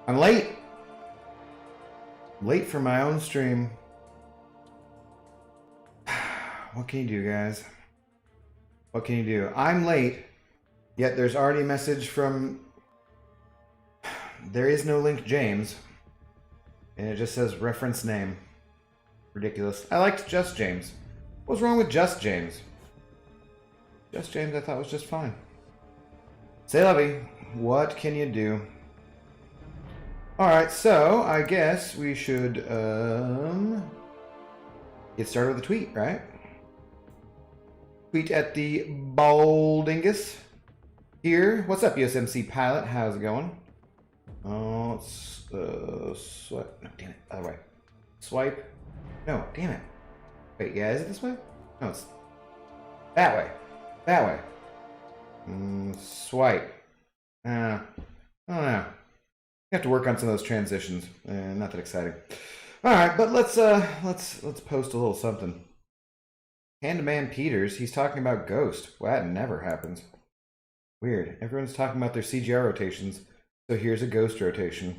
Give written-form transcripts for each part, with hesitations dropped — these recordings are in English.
I'm late. Late for my own stream. What can you do, guys? What can you do? I'm late, yet there's already a message from... There is no link James. And it just says reference name. Ridiculous. I liked Just James. What's wrong with Just James? Just James I thought was just fine. Say Lovey, what can you do? Alright, so I guess we should get started with a tweet, right? Tweet at the Baldingus here. What's up, USMC Pilot? How's it going? Oh, let's swipe. No, damn it. Other way. Swipe. No, damn it. Wait, yeah, is it this way? No, it's that way. That way. Swipe. I don't know. You have to work on some of those transitions. Not that exciting. All right, but let's post a little something. Handaman Peters, he's talking about Ghost. Well, that never happens. Weird. Everyone's talking about their CGR rotations, so here's a Ghost rotation.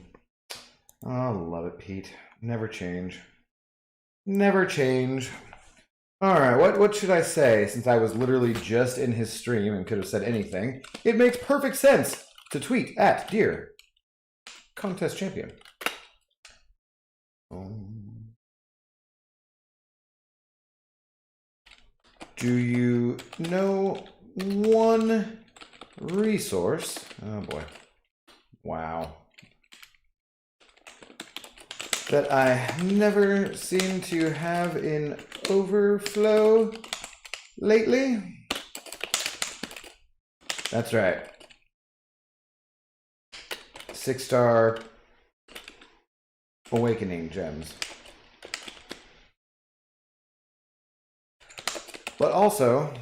Oh, love it, Pete. Never change. Never change. All right, what should I say? Since I was literally just in his stream and could have said anything, it makes perfect sense to tweet at Deer Contest Champion. Do you know one resource? Oh boy. Wow. That I never seem to have in overflow lately? That's right. 6-star awakening gems. But also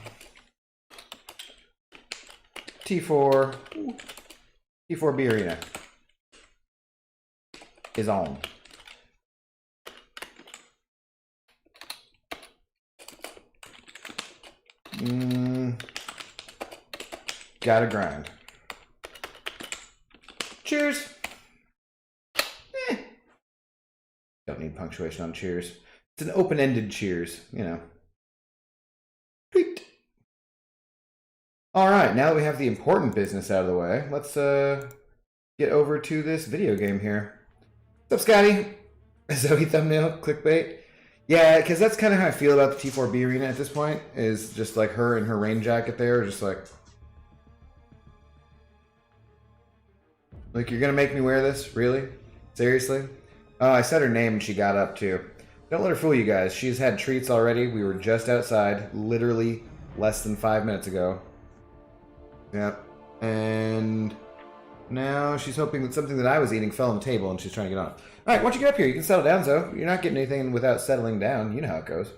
T4 B Arena is on. Gotta grind. Cheers. Don't need punctuation on cheers. It's an open-ended cheers, you know. Tweet. All right, now that we have the important business out of the way, let's get over to this video game here. What's up, Scotty? Zoe thumbnail, clickbait. Yeah, because that's kind of how I feel about the T4B Arena at this point, is just like her in her rain jacket there, just like you're gonna make me wear this? Really? Seriously? Oh, I said her name and she got up too. Don't let her fool you guys. She's had treats already. We were just outside, literally less than 5 minutes ago. Yep. And now she's hoping that something that I was eating fell on the table and she's trying to get on. All right, why don't you get up here? You can settle down, Zoe. You're not getting anything without settling down. You know how it goes.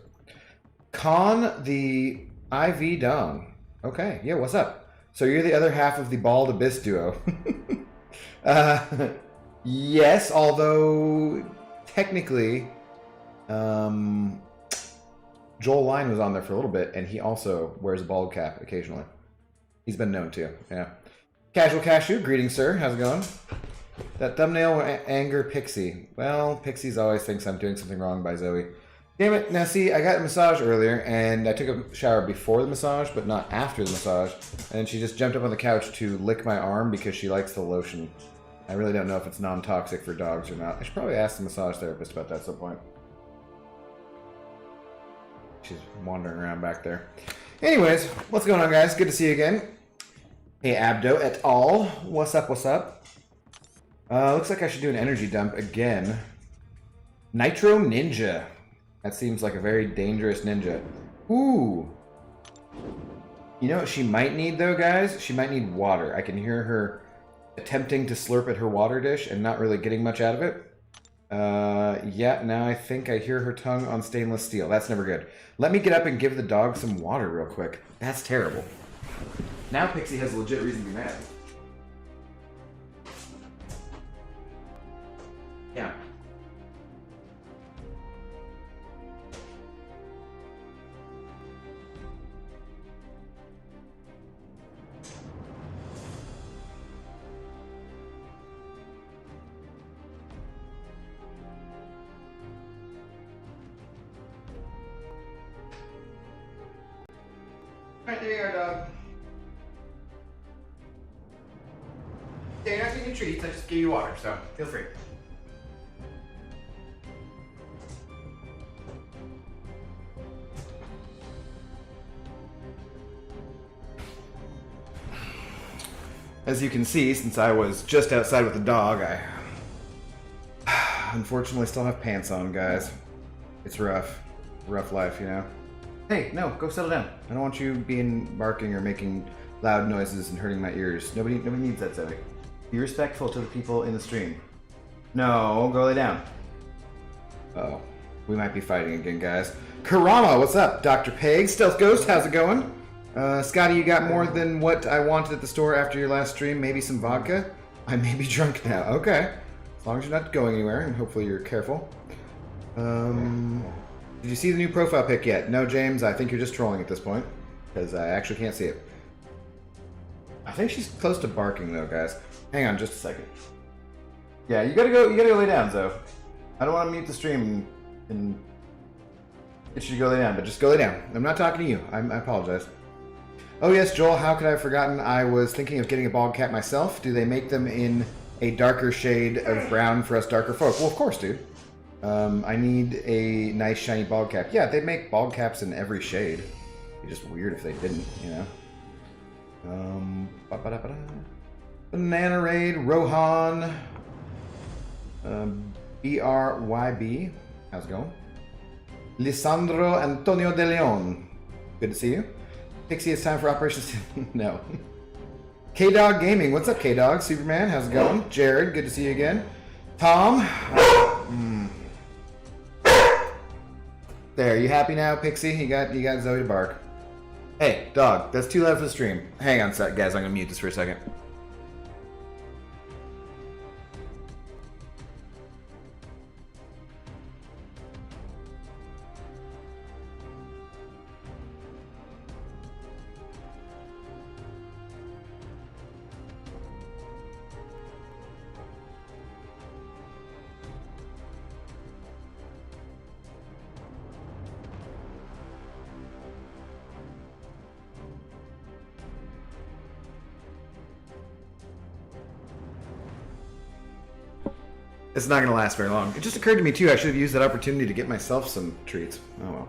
Con the IV Dong. Okay, yeah, what's up? So you're the other half of the Bald Abyss duo. Yes, although technically Joel Line was on there for a little bit, and he also wears a bald cap occasionally. He's been known to, yeah. Casual Cashew, greetings, sir. How's it going? That thumbnail will anger Pixie. Well, Pixie's always thinks I'm doing something wrong by Zoe. Damn it. Now, see, I got a massage earlier, and I took a shower before the massage, but not after the massage. And she just jumped up on the couch to lick my arm because she likes the lotion. I really don't know if it's non-toxic for dogs or not. I should probably ask the massage therapist about that at some point. She's wandering around back there. Anyways, what's going on, guys? Good to see you again. Hey, Abdo et al. What's up, what's up? Looks like I should do an energy dump again. Nitro Ninja. That seems like a very dangerous ninja. Ooh. You know what she might need, though, guys? She might need water. I can hear her attempting to slurp at her water dish and not really getting much out of it. Yeah, now I think I hear her tongue on stainless steel. That's never good. Let me get up and give the dog some water real quick. That's terrible. Now Pixie has a legit reason to be mad. Yeah. Alright, there you are, dog. Yeah, you're not getting treats, I just gave you water, so feel free. As you can see, since I was just outside with the dog, I unfortunately still have pants on, guys. It's rough. Rough life, you know? Hey, no, go settle down. I don't want you barking or making loud noises and hurting my ears. Nobody needs that, Zoe. Be respectful to the people in the stream. No, go lay down. Uh-oh. We might be fighting again, guys. Karama, what's up? Dr. Peg, Stealth Ghost, how's it going? Scotty, you got more than what I wanted at the store after your last stream? Maybe some vodka? I may be drunk now. Okay. As long as you're not going anywhere, and hopefully you're careful. Did you see the new profile pic yet? No, James, I think you're just trolling at this point. Because I actually can't see it. I think she's close to barking, though, guys. Hang on just a second. Yeah, you gotta go lay down, Zoe. I don't want to mute the stream and get you to go lay down, but just go lay down. I'm not talking to you. I apologize. Oh yes, Joel, how could I have forgotten? I was thinking of getting a bald cap myself. Do they make them in a darker shade of brown for us darker folk? Well, of course, dude. I need a nice shiny bald cap. Yeah, they make bald caps in every shade. It'd be just weird if they didn't, you know. Banana Raid, Rohan, BRYB, how's it going? Lisandro Antonio de Leon, good to see you. Pixie, it's time for operations. No. K-Dog Gaming, what's up, K-Dog? Superman, how's it going? Jared, good to see you again. Tom. There, you happy now, Pixie? You got Zoe to bark. Hey, dog, that's too loud for the stream. Hang on, guys, I'm gonna mute this for a second. It's not going to last very long. It just occurred to me, too, I should have used that opportunity to get myself some treats. Oh, well.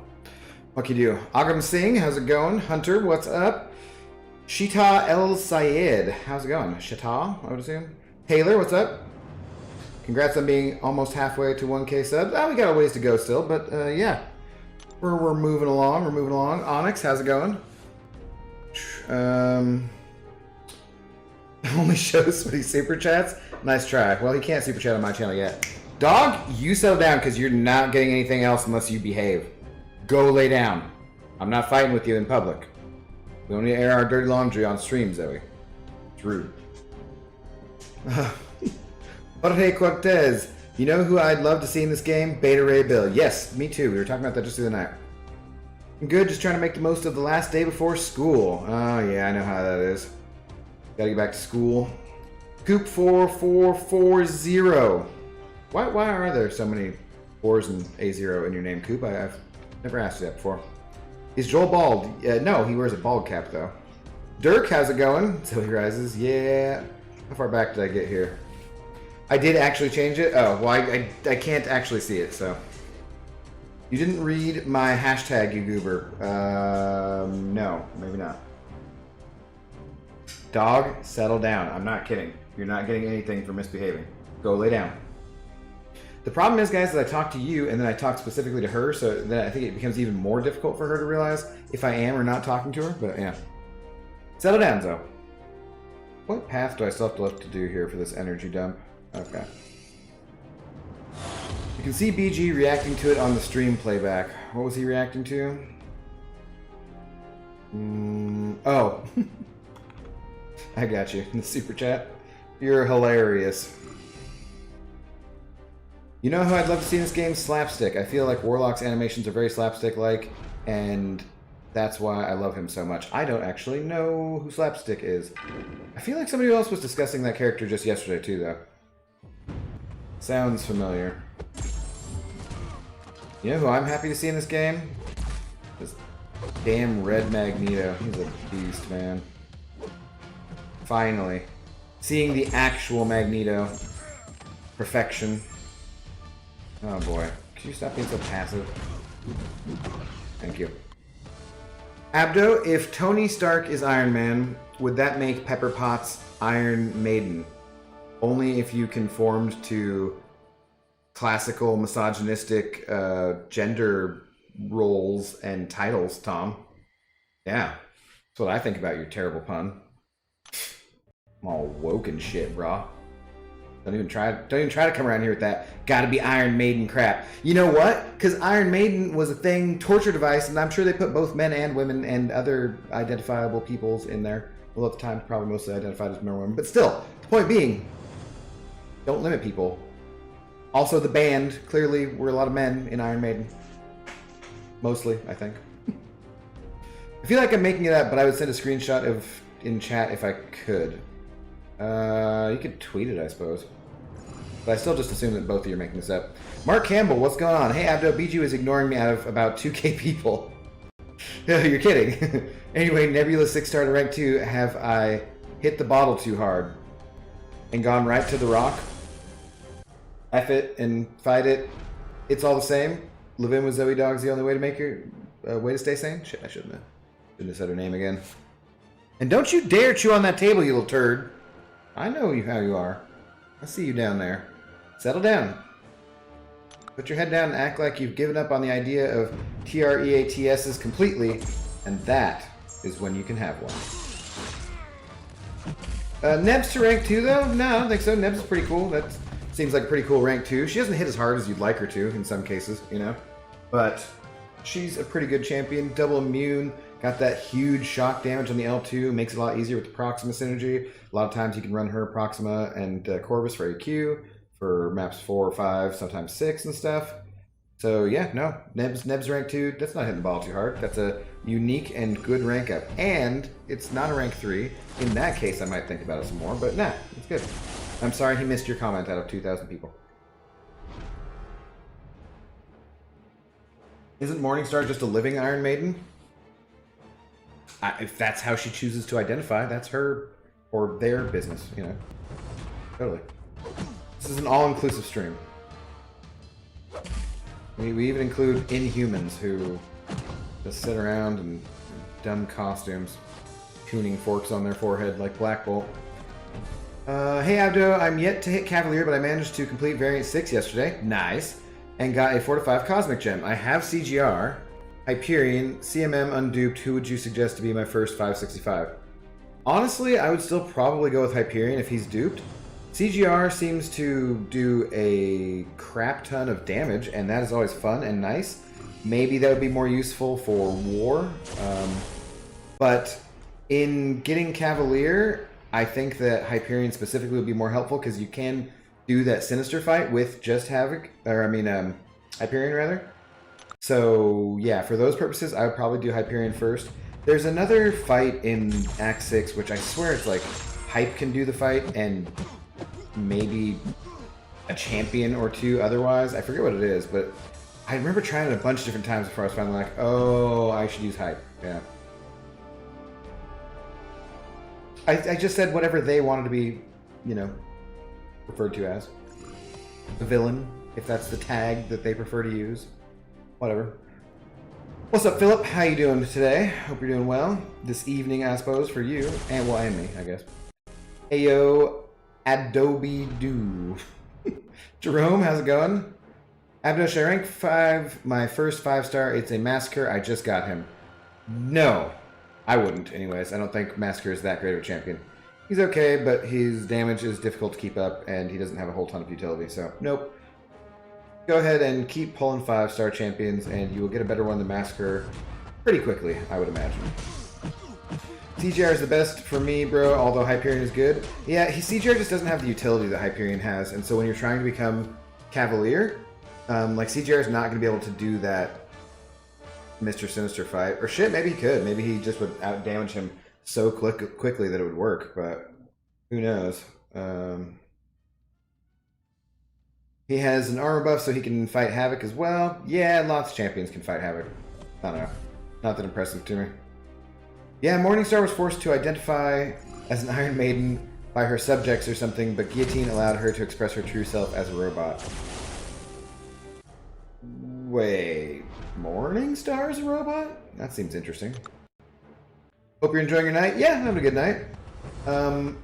What can you do? Agam Singh, how's it going? Hunter, what's up? Shita El Sayed, how's it going? Shita, I would assume. Taylor, what's up? Congrats on being almost halfway to 1K subs. Oh, we got a ways to go still, but yeah. We're moving along. We're moving along. Onyx, how's it going? Only shows when he super chats. Nice try. Well, he can't super chat on my channel yet. Dog, you settle down because you're not getting anything else unless you behave. Go lay down. I'm not fighting with you in public. We don't need to air our dirty laundry on stream, Zoe. It's rude. Jorge Cortez. You know who I'd love to see in this game? Beta Ray Bill. Yes, me too. We were talking about that just the other night. I'm good, just trying to make the most of the last day before school. Oh, yeah, I know how that is. Gotta get back to school. Coop4440. Why are there so many 4s and A0 in your name, Coop? I've never asked you that before. Is Joel bald? No, he wears a bald cap, though. Dirk, how's it going? Zoe Rises. Yeah. How far back did I get here? I did actually change it. Oh, well, I can't actually see it, so. You didn't read my hashtag, you goober. No, maybe not. Dog, settle down. I'm not kidding. You're not getting anything for misbehaving. Go lay down. The problem is, guys, that I talk to you and then I talk specifically to her, so that I think it becomes even more difficult for her to realize if I am or not talking to her, but yeah. Settle down, Zoe. What path do I still have left to do here for this energy dump? Okay. You can see BG reacting to it on the stream playback. What was he reacting to? Oh. I got you in the super chat. You're hilarious. You know who I'd love to see in this game? Slapstick. I feel like Warlock's animations are very slapstick-like, and that's why I love him so much. I don't actually know who Slapstick is. I feel like somebody else was discussing that character just yesterday, too, though. Sounds familiar. You know who I'm happy to see in this game? Damn red Magneto. He's a beast, man. Finally. Seeing the actual Magneto. Perfection. Oh boy. Could you stop being so passive? Thank you. Abdo, if Tony Stark is Iron Man, would that make Pepper Potts Iron Maiden? Only if you conformed to classical misogynistic gender roles and titles, Tom. Yeah. That's what I think about your terrible pun. I'm all woke and shit, brah. Don't even try to come around here with that gotta be Iron Maiden crap. You know what? Because Iron Maiden was a thing, torture device, and I'm sure they put both men and women and other identifiable peoples in there. Well, at the time, probably mostly identified as men or women. But still, the point being, don't limit people. Also, the band, clearly, were a lot of men in Iron Maiden. Mostly, I think. I feel like I'm making it up, but I would send a screenshot of in chat if I could. You could tweet it, I suppose. But I still just assume that both of you are making this up. Mark Campbell, what's going on? Hey, Abdo, BG is ignoring me out of about 2K people. You're kidding. Anyway, Nebula 6-star to rank 2. Have I hit the bottle too hard? And gone right to the rock? F it and fight it. It's all the same. Living with Zoe Dogg's the only way to make her... way to stay sane? Shit, I shouldn't have said her name again. And don't you dare chew on that table, you little turd. I know how you are. I see you down there. Settle down. Put your head down and act like you've given up on the idea of TREATSs completely, and that is when you can have one. Nebs to rank 2, though? No, I don't think so. Nebs is pretty cool. That seems like a pretty cool rank 2. She doesn't hit as hard as you'd like her to in some cases, you know? But she's a pretty good champion. Double immune. Got that huge shock damage on the L2. Makes it a lot easier with the Proxima synergy. A lot of times you can run her, Proxima, and Corvus for AQ for maps 4 or 5, sometimes 6 and stuff. So yeah, no. Nebs rank 2. That's not hitting the ball too hard. That's a unique and good rank up. And it's not a rank 3. In that case, I might think about it some more. But nah, it's good. I'm sorry he missed your comment out of 2,000 people. Isn't Morningstar just a living Iron Maiden? If that's how she chooses to identify, that's her or their business, you know. Totally. This is an all-inclusive stream. We even include Inhumans who just sit around in dumb costumes, tuning forks on their forehead like Black Bolt. Hey Abdo, I'm yet to hit Cavalier, but I managed to complete Variant 6 yesterday. Nice. And got a 4-5 Cosmic Gem. I have CGR. Hyperion, CMM unduped, who would you suggest to be my first 565? Honestly, I would still probably go with Hyperion if he's duped. CGR seems to do a crap ton of damage, and that is always fun and nice. Maybe that would be more useful for war. But in getting Cavalier, I think that Hyperion specifically would be more helpful because you can do that Sinister fight with just Havoc, or I mean Hyperion rather. So yeah, for those purposes, I would probably do Hyperion first. There's another fight in Act 6, which I swear it's like Hype can do the fight, and maybe a champion or two otherwise. I forget what it is, but I remember trying it a bunch of different times before I was finally like, oh, I should use Hype. Yeah. I just said whatever they wanted to be, you know, referred to as. The villain, if that's the tag that they prefer to use. Whatever. What's up, Philip? How you doing today? Hope you're doing well. This evening, I suppose, for you. And, well, and me, I guess. Ayo, Adobe Do. Jerome, how's it going? Abdo, should I rank 5, my first 5-star? It's a Massacre. I just got him. No. I wouldn't, anyways. I don't think Massacre is that great of a champion. He's okay, but his damage is difficult to keep up, and he doesn't have a whole ton of utility, so nope. Go ahead and keep pulling 5-star champions, and you will get a better one than Massacre pretty quickly, I would imagine. CGR is the best for me, bro, although Hyperion is good. Yeah, CGR just doesn't have the utility that Hyperion has, and so when you're trying to become Cavalier, like CGR is not going to be able to do that Mr. Sinister fight. Or shit, maybe he could. Maybe he just would out-damage him so quickly that it would work, but who knows. He has an armor buff so he can fight Havoc as well. Yeah, lots of champions can fight Havoc. I don't know. Not that impressive to me. Yeah, Morningstar was forced to identify as an Iron Maiden by her subjects or something, but Guillotine allowed her to express her true self as a robot. Wait, Morningstar is a robot? That seems interesting. Hope you're enjoying your night. Yeah, having a good night.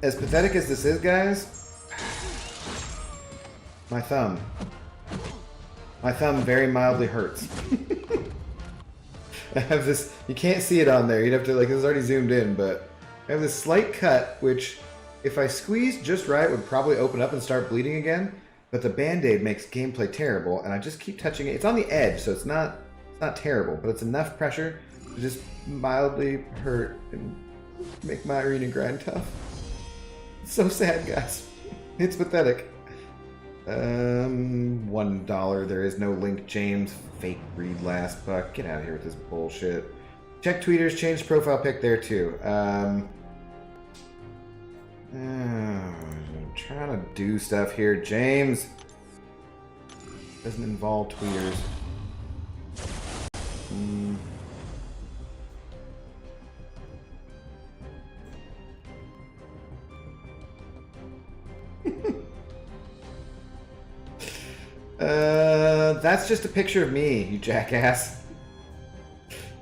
As pathetic as this is, guys, my thumb very mildly hurts. I have this, you can't see it on there, you'd have to, like, it's already zoomed in, but I have this slight cut, which, if I squeezed just right, would probably open up and start bleeding again, but the Band-Aid makes gameplay terrible, and I just keep touching it. It's on the edge, so it's not terrible, but it's enough pressure to just mildly hurt and make my arena grind tough. It's so sad, guys. It's pathetic. $1. There is no link, James. Fake read last buck. Get out of here with this bullshit. Check tweeters. Change profile pic there too. I'm trying to do stuff here, James. Doesn't involve tweeters. That's just a picture of me, you jackass.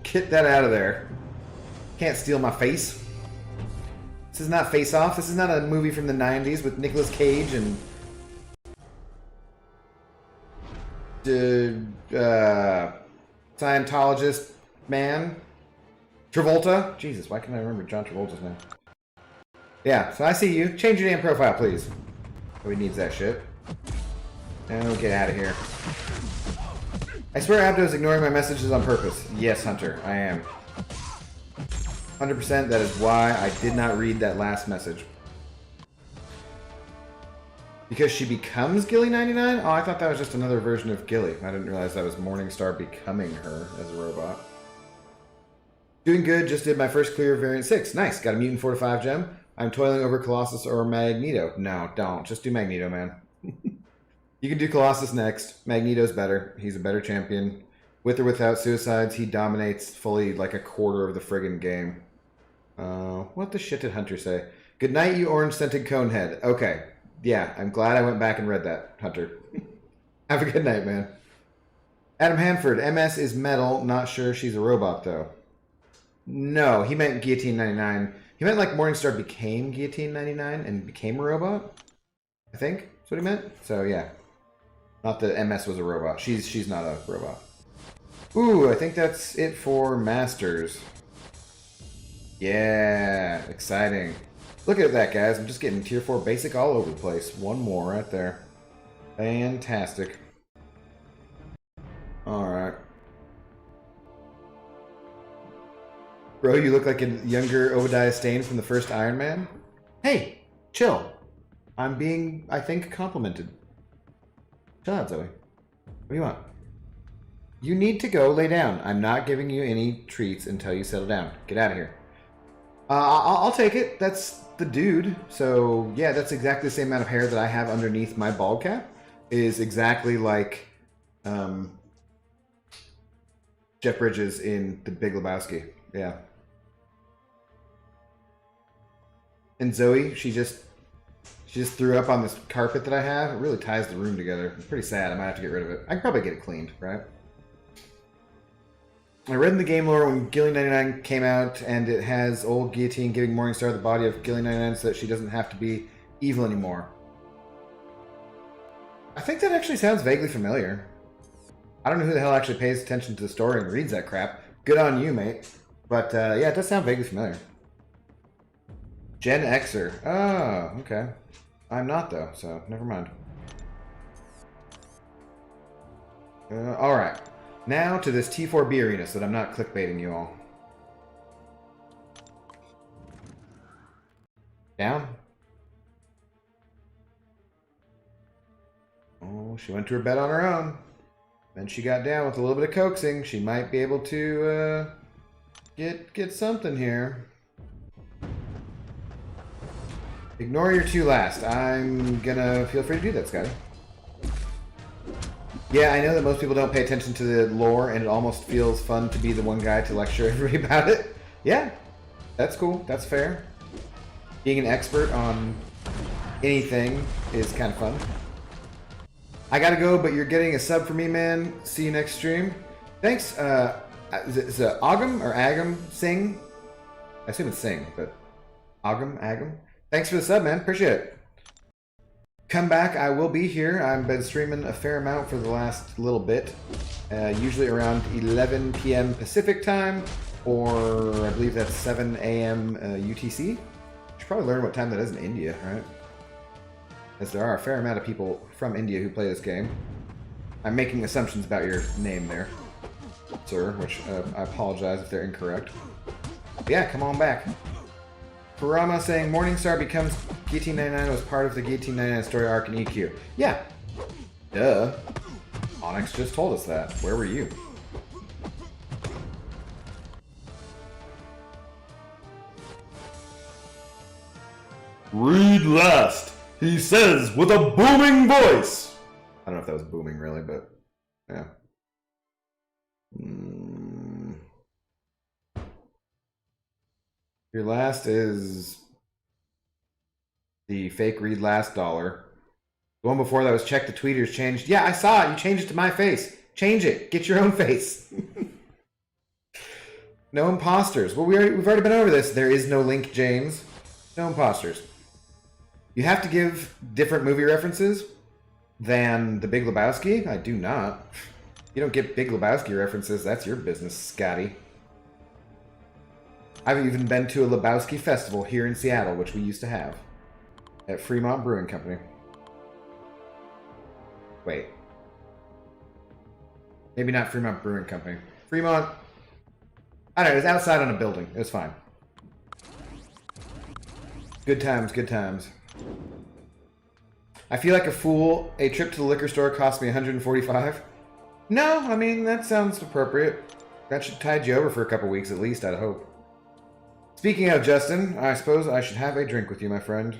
Get that out of there. Can't steal my face. This is not Face Off. This is not a movie from the 90s with Nicolas Cage and Scientologist man. Travolta. Jesus, why can't I remember John Travolta's name? Yeah, so I see you. Change your damn profile, please. Nobody needs that shit. Oh, get out of here. I swear Abdo's ignoring my messages on purpose. Yes, Hunter, I am. 100%, that is why I did not read that last message. Because she becomes Gilly99? Oh, I thought that was just another version of Gilly. I didn't realize that was Morningstar becoming her as a robot. Doing good, just did my first clear of Variant 6. Nice, got a Mutant 4-5 gem. I'm toiling over Colossus or Magneto. No, don't. Just do Magneto, man. You can do Colossus next. Magneto's better. He's a better champion. With or without suicides, he dominates fully like a quarter of the friggin' game. What the shit did Hunter say? Good night, you orange-scented conehead. Okay. Yeah, I'm glad I went back and read that, Hunter. Have a good night, man. Adam Hanford. MS is metal. Not sure she's a robot, though. No, he meant Guillotine 99. He meant like Morningstar became Guillotine 99 and became a robot. I think that's what he meant. So, yeah. Not that MS was a robot. She's not a robot. Ooh, I think that's it for Masters. Yeah, exciting. Look at that, guys. I'm just getting tier 4 basic all over the place. One more right there. Fantastic. Alright. Bro, you look like a younger Obadiah Stane from the first Iron Man. Hey, chill. I'm being, I think, complimented. Chill out, Zoe. What do you want? You need to go lay down. I'm not giving you any treats until you settle down. Get out of here. I'll take it. That's the dude. So, yeah, that's exactly the same amount of hair that I have underneath my bald cap. Is exactly like Jeff Bridges in The Big Lebowski. Yeah. And Zoe, she just threw up on this carpet that I have. It really ties the room together. It's pretty sad. I might have to get rid of it. I can probably get it cleaned, right? I read in the game lore when Gilly99 came out, and it has old Guillotine giving Morningstar the body of Gilly99 so that she doesn't have to be evil anymore. I think that actually sounds vaguely familiar. I don't know who the hell actually pays attention to the story and reads that crap. Good on you, mate. But, yeah, it does sound vaguely familiar. Gen Xer. Oh, okay. I'm not, though, so never mind. Alright. Now to this T4B arena so that I'm not clickbaiting you all. Down. Oh, she went to her bed on her own. Then she got down with a little bit of coaxing. She might be able to get something here. Ignore your two last. I'm gonna feel free to do that, Scotty. Yeah, I know that most people don't pay attention to the lore, and it almost feels fun to be the one guy to lecture everybody about it. Yeah, that's cool. That's fair. Being an expert on anything is kind of fun. I gotta go, but you're getting a sub for me, man. See you next stream. Thanks. Is it Agam or Agam Singh? I assume it's Singh, but Agam. Thanks for the sub, man. Appreciate it. Come back. I will be here. I've been streaming a fair amount for the last little bit. Usually around 11 p.m. Pacific time, or I believe that's 7 a.m. UTC. Should probably learn what time that is in India, right? As there are a fair amount of people from India who play this game. I'm making assumptions about your name there, sir, which I apologize if they're incorrect. But yeah, come on back. Kurama saying Morningstar becomes GT99 was part of the GT99 story arc in EQ. Yeah. Duh. Onyx just told us that. Where were you? Read last, he says with a booming voice. I don't know if that was booming really, but yeah. Your last is the fake read last dollar. The one before that was check the tweeters changed. Yeah, I saw it. You changed it to my face. Change it. Get your own face. No imposters. Well, we've already been over this. There is no link, James. No imposters. You have to give different movie references than The Big Lebowski. I do not. You don't get Big Lebowski references. That's your business, Scotty. I've even been to a Lebowski festival here in Seattle, which we used to have at Fremont Brewing Company. Wait. Maybe not Fremont Brewing Company. Fremont... I don't know, it was outside on a building. It was fine. Good times, good times. I feel like a fool. A trip to the liquor store cost me $145. No, I mean, that sounds appropriate. That should tide you over for a couple weeks at least, I'd hope. Speaking of Justin, I suppose I should have a drink with you, my friend.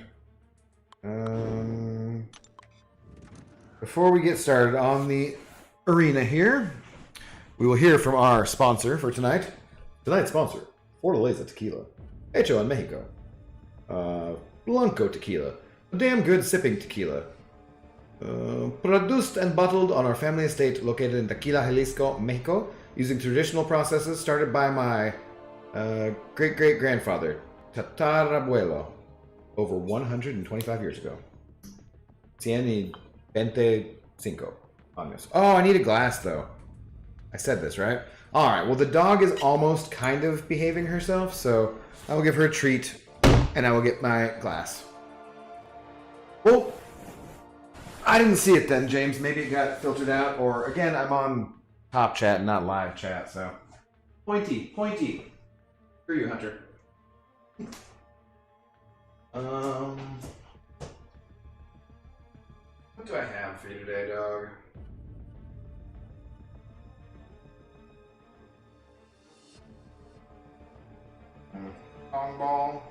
Before we get started on the arena here, we will hear from our sponsor for tonight. Tonight's sponsor, Fortaleza Tequila. Hecho en Mexico. Blanco Tequila. A damn good sipping tequila. Produced and bottled on our family estate located in Tequila, Jalisco, Mexico, using traditional processes started by my great-great-grandfather, Tatarabuelo, over 125 years ago. 125 años. Oh, I need a glass, though. I said this, right? Alright, well, the dog is almost kind of behaving herself, so I will give her a treat, and I will get my glass. Well, I didn't see it then, James. Maybe it got filtered out, or, again, I'm on top chat and not live chat, so... Pointy. Screw you, Hunter. What do I have for you today, dog? Pong ball.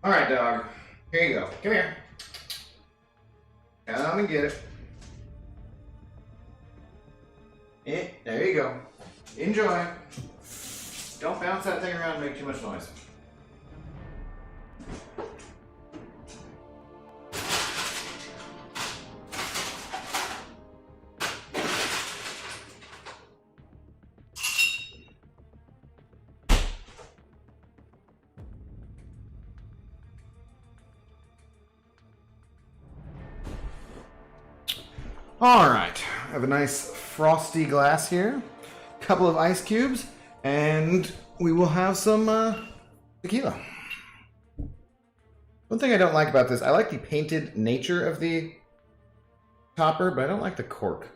All right, dog. Here you go. Come here. Come and get it. There you go. Enjoy. Don't bounce that thing around and make too much noise. All right, I have a nice frosty glass here, couple of ice cubes, and we will have some tequila. One thing I don't like about this, I like the painted nature of the topper, but I don't like the cork.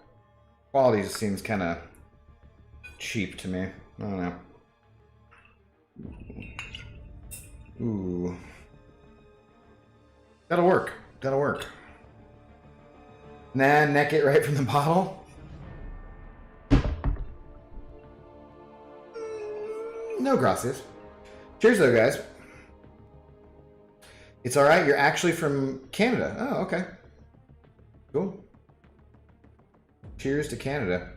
Quality just seems kind of cheap to me. I don't know. Ooh. That'll work. That'll work. Nah, neck it right from the bottle. No gracias. Cheers though, guys. It's alright, you're actually from Canada. Oh, okay. Cool. Cheers to Canada.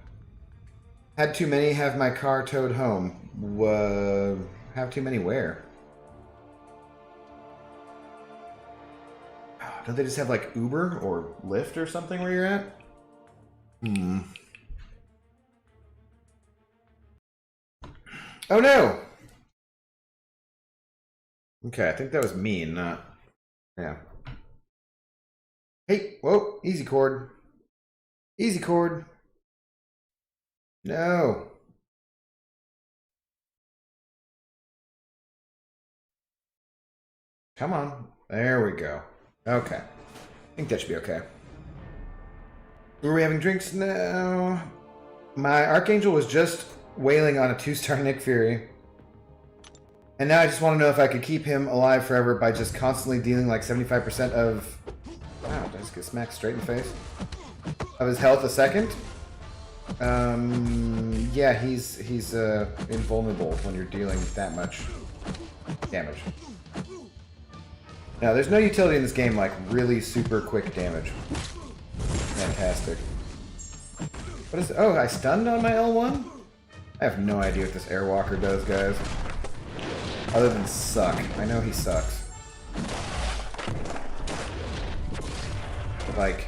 Had too many, have my car towed home. Have too many where? Don't they just have like Uber or Lyft or something where you're at? Oh no! Okay, I think that was mean, not... Yeah. Hey, whoa, easy cord. Easy cord. No. Come on. There we go. Okay. I think that should be okay. Were we having drinks? No. My Archangel was just wailing on a 2-star Nick Fury. And now I just want to know if I could keep him alive forever by just constantly dealing like 75% of... Wow, did I just get smacked straight in the face? Of his health a second? Yeah, he's invulnerable when you're dealing that much damage. Now, there's no utility in this game like really super quick damage. Fantastic. What is... Oh, I stunned on my L1? I have no idea what this Airwalker does, guys. Other than suck. I know he sucks. But like,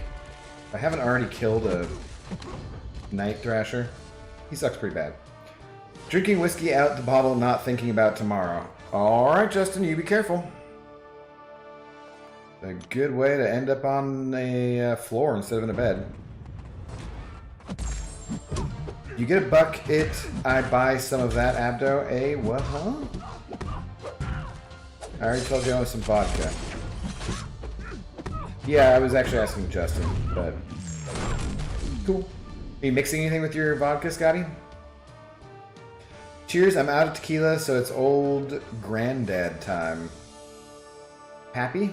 if I haven't already killed a Night Thrasher, he sucks pretty bad. Drinking whiskey out the bottle, not thinking about tomorrow. Alright, Justin, you be careful. A good way to end up on a floor instead of in a bed. You get a bucket, I buy some of that, Abdo. A what, huh? I already told you I want some vodka. Yeah, I was actually asking Justin, but... Cool. Are you mixing anything with your vodka, Scotty? Cheers, I'm out of tequila, so it's old granddad time. Happy?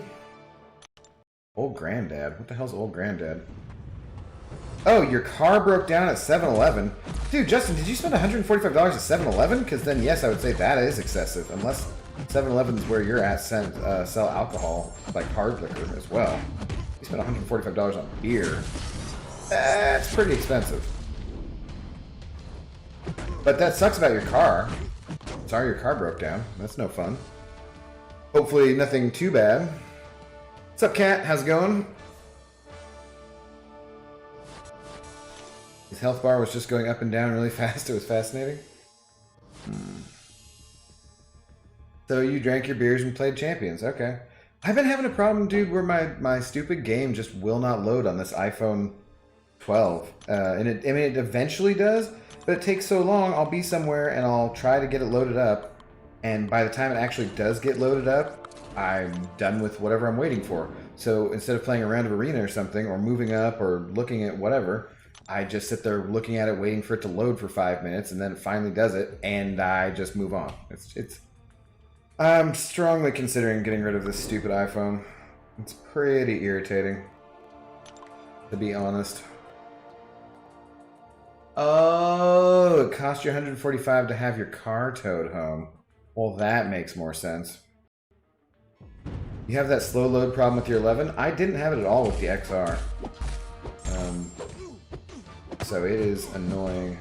Old granddad? What the hell's old granddad? Oh, your car broke down at 7-Eleven. Dude, Justin, did you spend $145 at 7-Eleven? Because then, yes, I would say that is excessive. Unless 7-Eleven is where you're at, sell alcohol, like hard liquor as well. You spent $145 on beer. That's pretty expensive. But that sucks about your car. Sorry your car broke down. That's no fun. Hopefully nothing too bad. What's up, Cat? How's it going? His health bar was just going up and down really fast. It was fascinating. So you drank your beers and played Champions. Okay. I've been having a problem, dude, where my stupid game just will not load on this iPhone 12. And it eventually does, but it takes so long. I'll be somewhere and I'll try to get it loaded up. And by the time it actually does get loaded up, I'm done with whatever I'm waiting for. So instead of playing a round of Arena or something, or moving up, or looking at whatever, I just sit there looking at it, waiting for it to load for 5 minutes, and then it finally does it, and I just move on. I'm strongly considering getting rid of this stupid iPhone. It's pretty irritating, to be honest. Oh, it cost you $145 to have your car towed home. Well, that makes more sense. You have that slow load problem with your 11? I didn't have it at all with the XR. So it is annoying.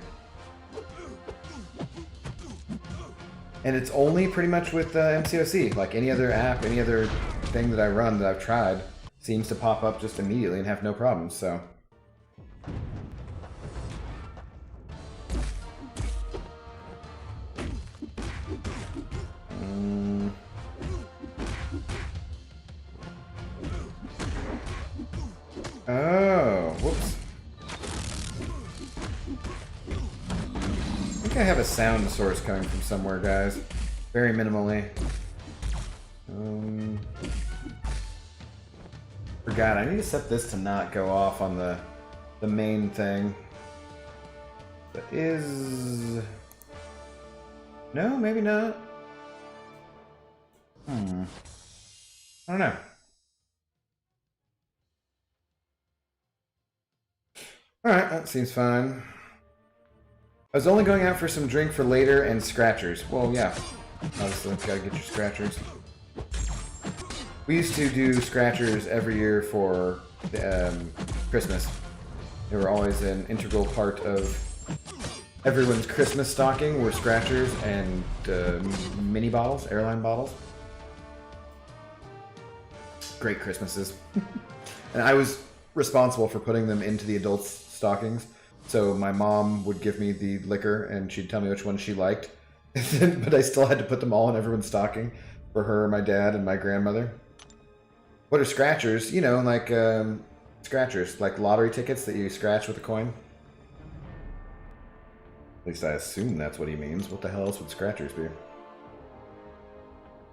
And it's only pretty much with MCOC. Like any other app, any other thing that I run that I've tried seems to pop up just immediately and have no problems, so... Oh, whoops. think I have a sound source coming from somewhere, guys. Very minimally. Forgot, I need to set this to not go off on the main thing. That is... No, maybe not. I don't know. Alright, that seems fine. I was only going out for some drink for later and scratchers. Well, yeah. Obviously, gotta get your scratchers. We used to do scratchers every year for Christmas. They were always an integral part of everyone's Christmas stocking were scratchers and mini bottles, airline bottles. Great Christmases. And I was responsible for putting them into the adults' stockings. So my mom would give me the liquor and she'd tell me which one she liked. But I still had to put them all in everyone's stocking for her, my dad, and my grandmother. What are scratchers? You know, like scratchers, like lottery tickets that you scratch with a coin. At least I assume that's what he means. What the hell else would scratchers be?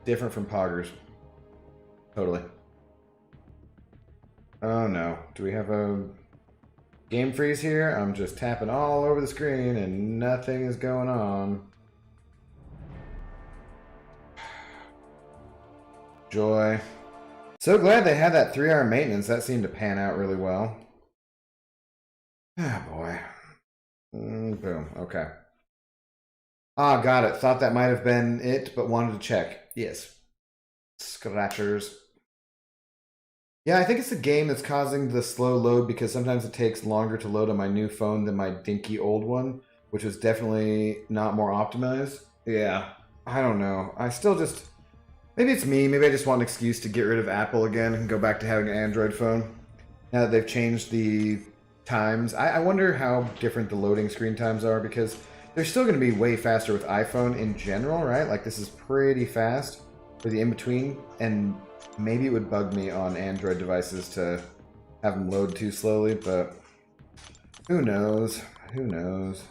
Different from poggers. Totally. Oh no. Do we have a game freeze here? I'm just tapping all over the screen and nothing is going on. Joy. So glad they had that 3-hour maintenance. That seemed to pan out really well. Ah, boy. Boom. Okay. Ah, got it. Thought that might have been it, but wanted to check. Yes. Scratchers. Yeah, I think it's the game that's causing the slow load because sometimes it takes longer to load on my new phone than my dinky old one, which was definitely not more optimized. Yeah. I don't know. I still just... Maybe it's me. Maybe I just want an excuse to get rid of Apple again and go back to having an Android phone. Now that they've changed the times. I wonder how different the loading screen times are because they're still going to be way faster with iPhone in general, right? Like this is pretty fast for the in-between. And maybe it would bug me on Android devices to have them load too slowly, but who knows? Who knows?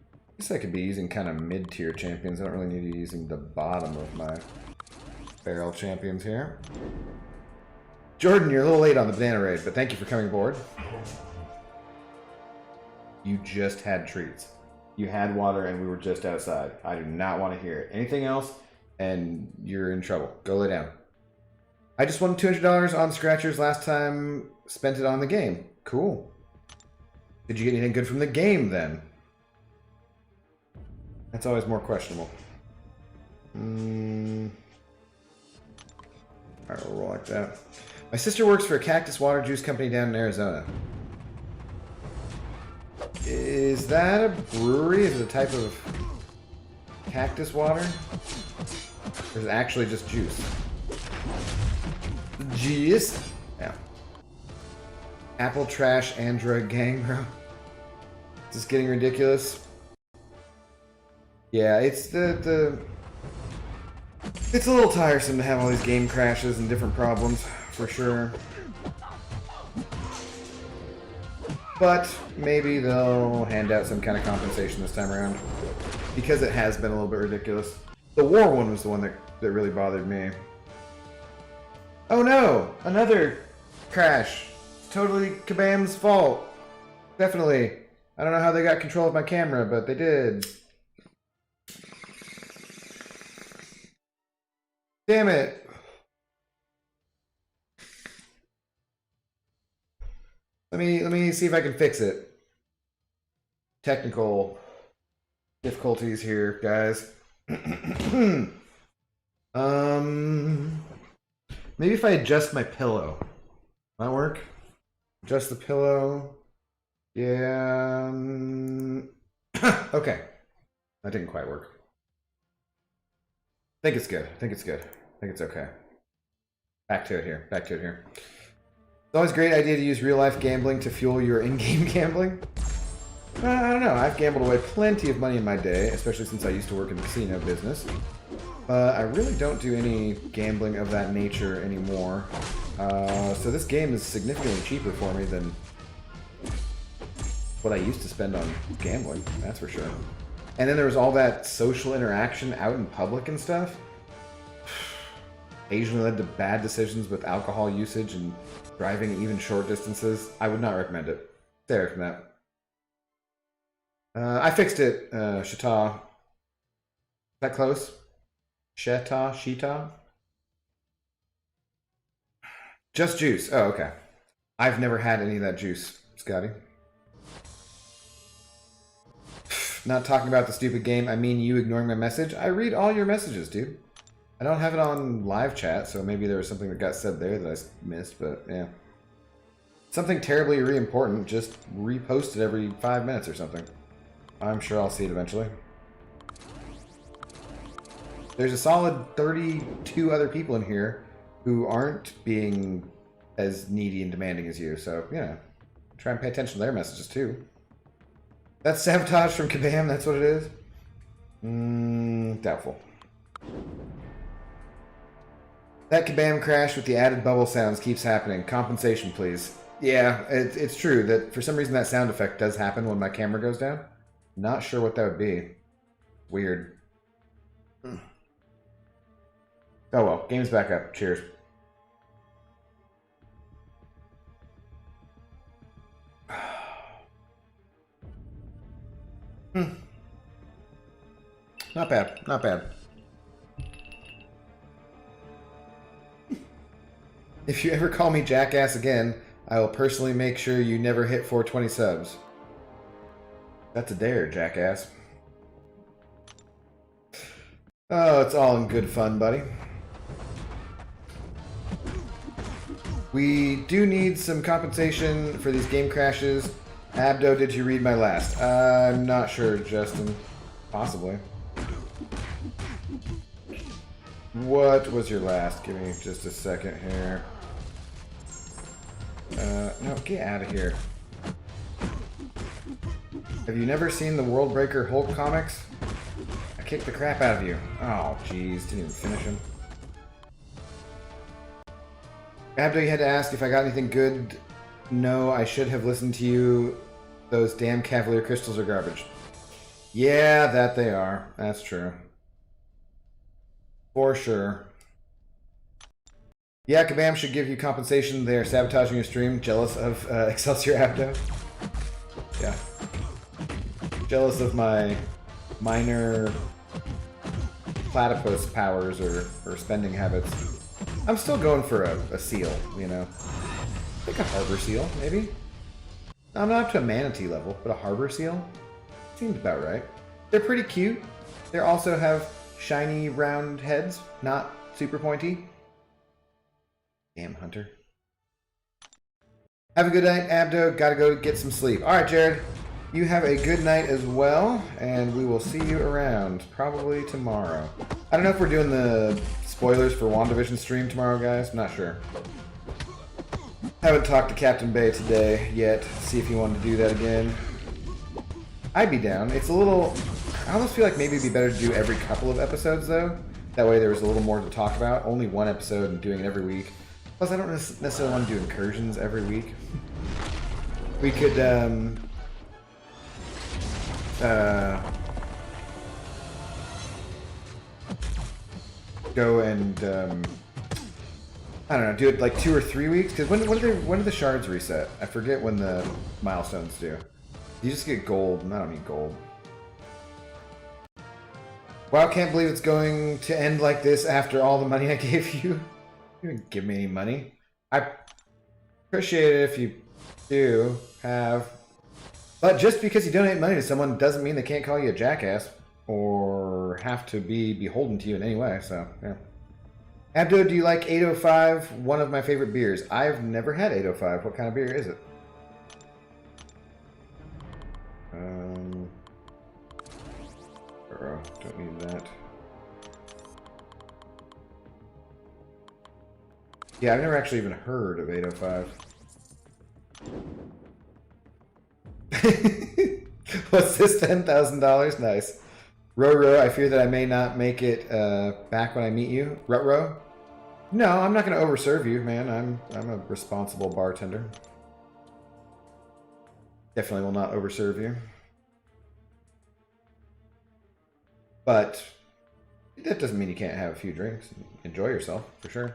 I guess I could be using kind of mid-tier champions. I don't really need to be using the bottom of my barrel champions here. Jordan, you're a little late on the banana raid, but thank you for coming aboard. You just had treats. You had water and we were just outside. I do not want to hear it. Anything else and you're in trouble. Go lay down. I just won $200 on scratchers last time, spent it on the game. Cool. Did you get anything good from the game then? That's always more questionable. Alright, we'll roll like that. My sister works for a cactus water juice company down in Arizona. Is that a brewery? Is it a type of cactus water? Or is it actually just juice? Juice? Yeah. Apple trash Android gang, bro. Is this getting ridiculous? Yeah, it's it's a little tiresome to have all these game crashes and different problems, for sure. But maybe they'll hand out some kind of compensation this time around. Because it has been a little bit ridiculous. The war one was the one that really bothered me. Oh no! Another crash! Totally Kabam's fault. Definitely. I don't know how they got control of my camera, but they did. Damn it. Let me see if I can fix it. Technical difficulties here, guys. Maybe if I adjust my pillow. Will that work? Adjust the pillow. Yeah. Okay. That didn't quite work. I think it's good. I think it's good. I think it's okay. Back to it here. Back to it here. It's always a great idea to use real-life gambling to fuel your in-game gambling. I don't know. I've gambled away plenty of money in my day, especially since I used to work in the casino business. I really don't do any gambling of that nature anymore. So this game is significantly cheaper for me than what I used to spend on gambling, that's for sure. And then there was all that social interaction out in public and stuff. Occasionally led to bad decisions with alcohol usage and driving even short distances. I would not recommend it. Stay away from that. I fixed it, Shita. Is that close? Shita? Just juice. Oh, okay. I've never had any of that juice, Scotty. Not talking about the stupid game. I mean you ignoring my message. I read all your messages, dude. I don't have it on live chat, so maybe there was something that got said there that I missed, but yeah. Something terribly important, just repost it every 5 minutes or something. I'm sure I'll see it eventually. There's a solid 32 other people in here who aren't being as needy and demanding as you, so, you know, try and pay attention to their messages too. That's sabotage from Kabam, that's what it is? Doubtful. That Kabam crash with the added bubble sounds keeps happening. Compensation, please. Yeah, it's true that for some reason that sound effect does happen when my camera goes down. Not sure what that would be. Weird. Oh well, game's back up. Cheers. Not bad, not bad. If you ever call me jackass again, I will personally make sure you never hit 420 subs. That's a dare, jackass. Oh, it's all in good fun, buddy. We do need some compensation for these game crashes. Abdo, did you read my last? I'm not sure, Justin. Possibly. What was your last? Give me just a second here. No, get out of here. Have you never seen the World Breaker Hulk comics? I kicked the crap out of you. Oh, jeez. Didn't even finish him. Abdo, you had to ask if I got anything good. No, I should have listened to you. Those damn Cavalier crystals are garbage. Yeah, that they are. That's true. For sure. Yeah, Kabam should give you compensation. They are sabotaging your stream. Jealous of Excelsior Abdo. Yeah. Jealous of my minor platypus powers or spending habits. I'm still going for a seal, you know. Like a harbor seal, maybe? I'm not up to a manatee level, but a harbor seal? Seems about right. They're pretty cute. They also have shiny, round heads, not super pointy. Damn, Hunter. Have a good night, Abdo. Gotta go get some sleep. Alright, Jared. You have a good night as well, and we will see you around, probably tomorrow. I don't know if we're doing the spoilers for WandaVision stream tomorrow, guys. I'm not sure. Haven't talked to Captain Bay today yet. See if he wanted to do that again. I'd be down. It's a little... I almost feel like maybe it'd be better to do every couple of episodes, though. That way there was a little more to talk about. Only one episode and doing it every week. Plus, I don't necessarily want to do incursions every week. We could, go and, I don't know, do it like 2 or 3 weeks? Because when do the shards reset? I forget when the milestones do. You just get gold, and I don't need gold. Wow, can't believe it's going to end like this after all the money I gave you. You didn't give me any money. I appreciate it if you do have... But just because you donate money to someone doesn't mean they can't call you a jackass or have to be beholden to you in any way, so, yeah. Abdo, do you like 805? One of my favorite beers. I've never had 805. What kind of beer is it? Don't need that. Yeah, I've never actually even heard of 805. What's this, $10,000? Nice. Ro, I fear that I may not make it back when I meet you. Rutro? No, I'm not going to overserve you, man. I'm a responsible bartender. Definitely will not overserve you. But that doesn't mean you can't have a few drinks and enjoy yourself, for sure.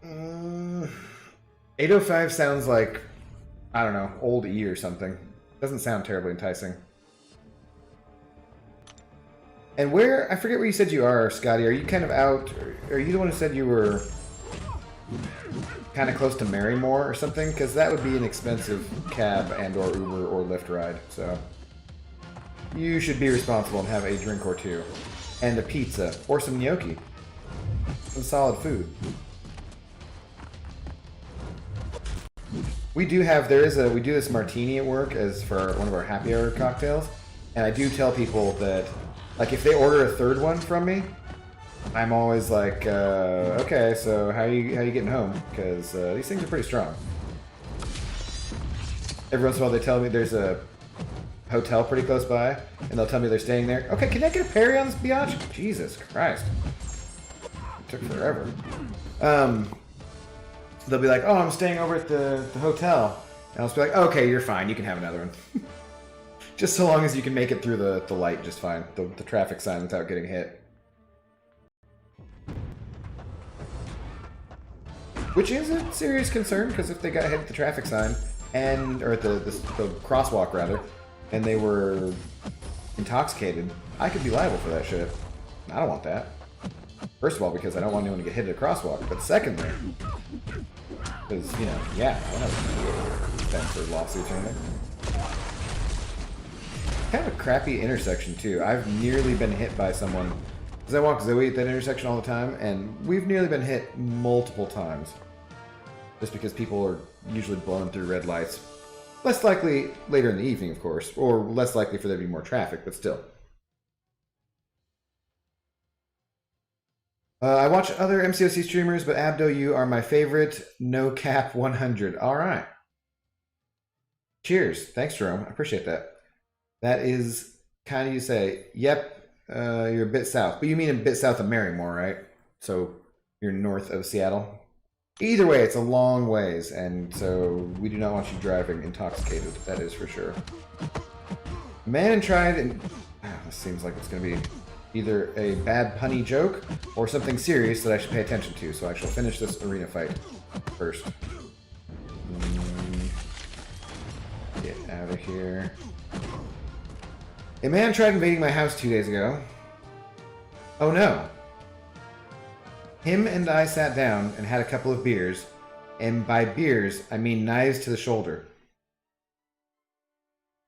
805 sounds like, I don't know, old E or something. Doesn't sound terribly enticing. And where, I forget where you said you are, Scotty. Are you kind of out, or are you the one who said you were kind of close to Marymore or something? Because that would be an expensive cab and or Uber or Lyft ride, so you should be responsible and have a drink or two. And a pizza, or some gnocchi. Some solid food. We do have, we do this martini at work as for one of our happy hour cocktails. And I do tell people that, like, if they order a third one from me, I'm always like, okay, so how you getting home? Because these things are pretty strong. Every once in a while they tell me there's a hotel pretty close by, and they'll tell me they're staying there. Okay, can I get a Perry on this biatch? Jesus Christ. It took forever. They'll be like, oh, I'm staying over at the hotel. And I'll just be like, okay, you're fine. You can have another one. Just so long as you can make it through the light just fine. The traffic sign without getting hit. Which is a serious concern, because if they got hit at the traffic sign, or at the crosswalk rather, and they were intoxicated, I could be liable for that shit. I don't want that. First of all, because I don't want anyone to get hit at a crosswalk, but secondly, because, you know, yeah, I don't have defense or lawsuits or anything. Kind of a crappy intersection, too. I've nearly been hit by someone, because I walk Zoe at that intersection all the time, and we've nearly been hit multiple times. Just because people are usually blowing through red lights. Less likely later in the evening, of course, or less likely for there to be more traffic, but still. I watch other MCOC streamers, but Abdo, you are my favorite. No cap 100. All right. Cheers. Thanks, Jerome. I appreciate that. That is kind of you say. Yep, you're a bit south, but you mean a bit south of Marymore, right? So you're north of Seattle. Either way, it's a long ways, and so we do not want you driving intoxicated. That is for sure. Man tried, and this seems like it's going to be either a bad punny joke or something serious that I should pay attention to. So I shall finish this arena fight first. Get out of here. A man tried invading my house 2 days ago. Oh no. Him and I sat down and had a couple of beers, and by beers, I mean knives to the shoulder.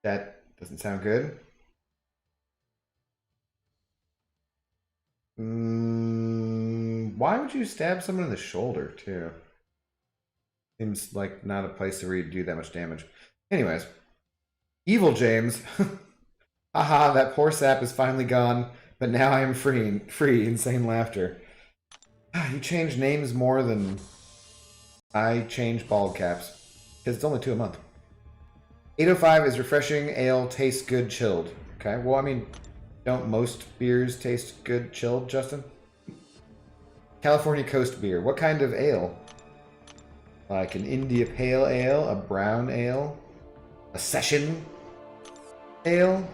That doesn't sound good. Why would you stab someone in the shoulder, too? Seems like not a place where you do that much damage. Anyways. Evil James. Haha, that poor sap is finally gone, but now I am free, insane laughter. You change names more than I change bald caps. Because it's only 2 a month. 805 is refreshing ale, tastes good chilled. Okay, well, I mean, don't most beers taste good chilled, Justin? California Coast beer. What kind of ale? Like an India Pale Ale, a brown ale, a session ale,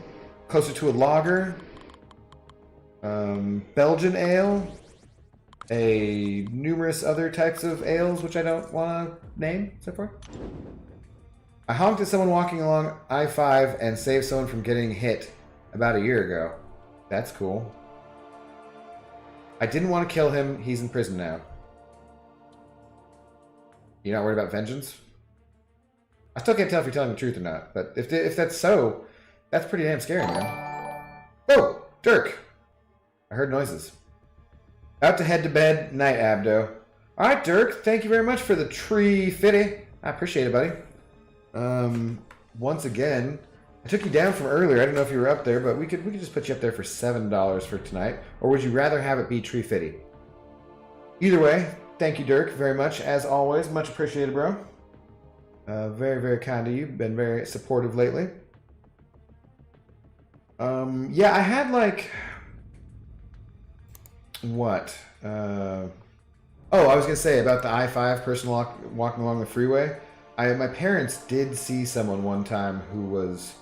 closer to a lager, Belgian ale, a numerous other types of ales which I don't want to name so far. I honked at someone walking along I-5 and saved someone from getting hit about a year ago. That's cool. I didn't want to kill him. He's in prison now. You're not worried about vengeance? I still can't tell if you're telling the truth or not, but if that's so, that's pretty damn scary, man. Whoa! Dirk! I heard noises. About to head to bed. Night, Abdo. Alright, Dirk. Thank you very much for the tree fitty. I appreciate it, buddy. Once again, I took you down from earlier. I don't know if you were up there, but we could just put you up there for $7 for tonight. Or would you rather have it be tree fitty? Either way, thank you, Dirk, very much. As always, much appreciated, bro. Very, very kind of you. Been very supportive lately. Yeah, I had like... What? Oh, I was going to say about the I-5 person walking along the freeway. My parents did see someone one time who was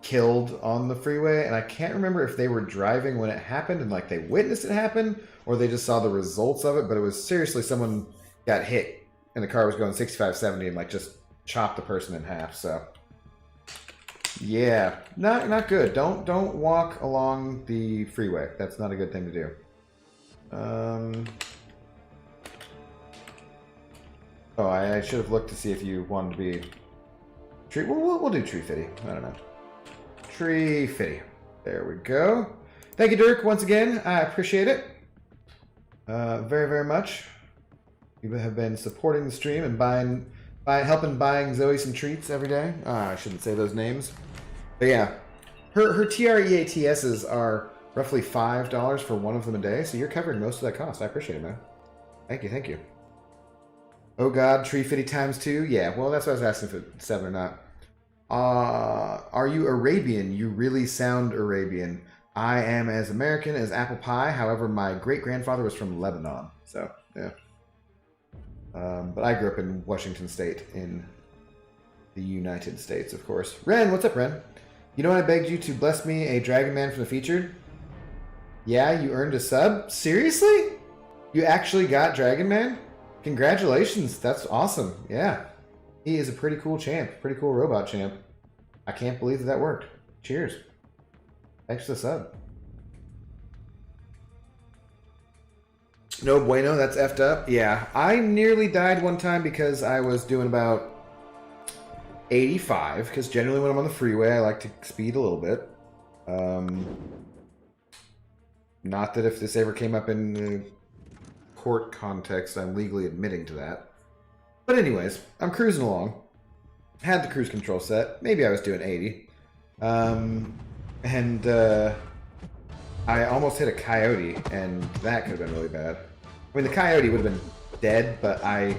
killed on the freeway, and I can't remember if they were driving when it happened and like they witnessed it happen, or they just saw the results of it. But it was seriously someone got hit and the car was going 65, 70 and like just chopped the person in half. So yeah, not good. Don't walk along the freeway. That's not a good thing to do. Oh, I should have looked to see if you wanted to be tree. We'll do Tree Fitty. I don't know. Tree Fitty. There we go. Thank you, Dirk, once again. I appreciate it very, very much. You have been supporting the stream and helping buying Zoe some treats every day. I shouldn't say those names. But yeah, her TREATSs are roughly $5 for one of them a day, so you're covering most of that cost. I appreciate it, man. Thank you, thank you. Oh God, Tree Fitty times 2? Yeah, well, that's what I was asking if it's 7 or not. Are you Arabian? You really sound Arabian. I am as American as apple pie. However, my great-grandfather was from Lebanon. So, yeah. But I grew up in Washington State in the United States, of course. Ren, what's up, Ren? You know when I begged you to bless me a Dragon Man from the featured? Yeah, you earned a sub? Seriously? You actually got Dragon Man? Congratulations. That's awesome. Yeah. He is a pretty cool champ. Pretty cool robot champ. I can't believe that worked. Cheers. Thanks for the sub. No bueno, that's effed up. Yeah, I nearly died one time because I was doing about 85, because generally when I'm on the freeway, I like to speed a little bit. Not that if this ever came up in the court context, I'm legally admitting to that. But anyways, I'm cruising along. Had the cruise control set. Maybe I was doing 80. I almost hit a coyote, and that could have been really bad. I mean, the coyote would have been dead, but I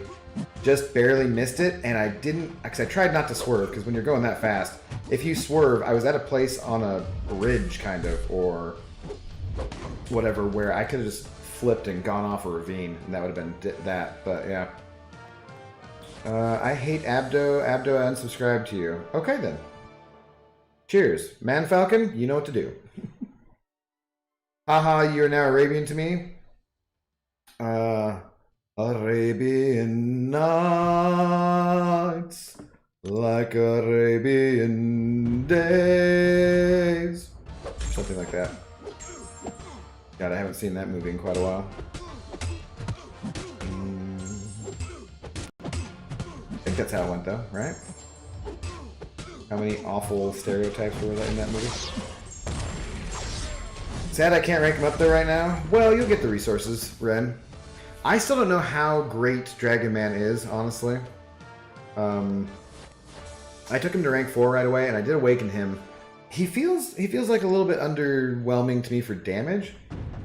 just barely missed it, and I didn't, because I tried not to swerve, because when you're going that fast, if you swerve, I was at a place on a bridge, kind of, or whatever, where I could have just flipped and gone off a ravine, and that would have been that, but yeah. I hate Abdo. Abdo, I unsubscribe to you. Okay, then. Cheers. Man Falcon, you know what to do. Haha, you're now Arabian to me. Arabian nights, like Arabian days. Something like that. God, I haven't seen that movie in quite a while. I think that's how it went, though, right? How many awful stereotypes were in that movie? Sad I can't rank him up there right now. Well, you'll get the resources, Ren. I still don't know how great Dragon Man is, honestly. I took him to rank 4 right away, and I did awaken him. He feels like a little bit underwhelming to me for damage,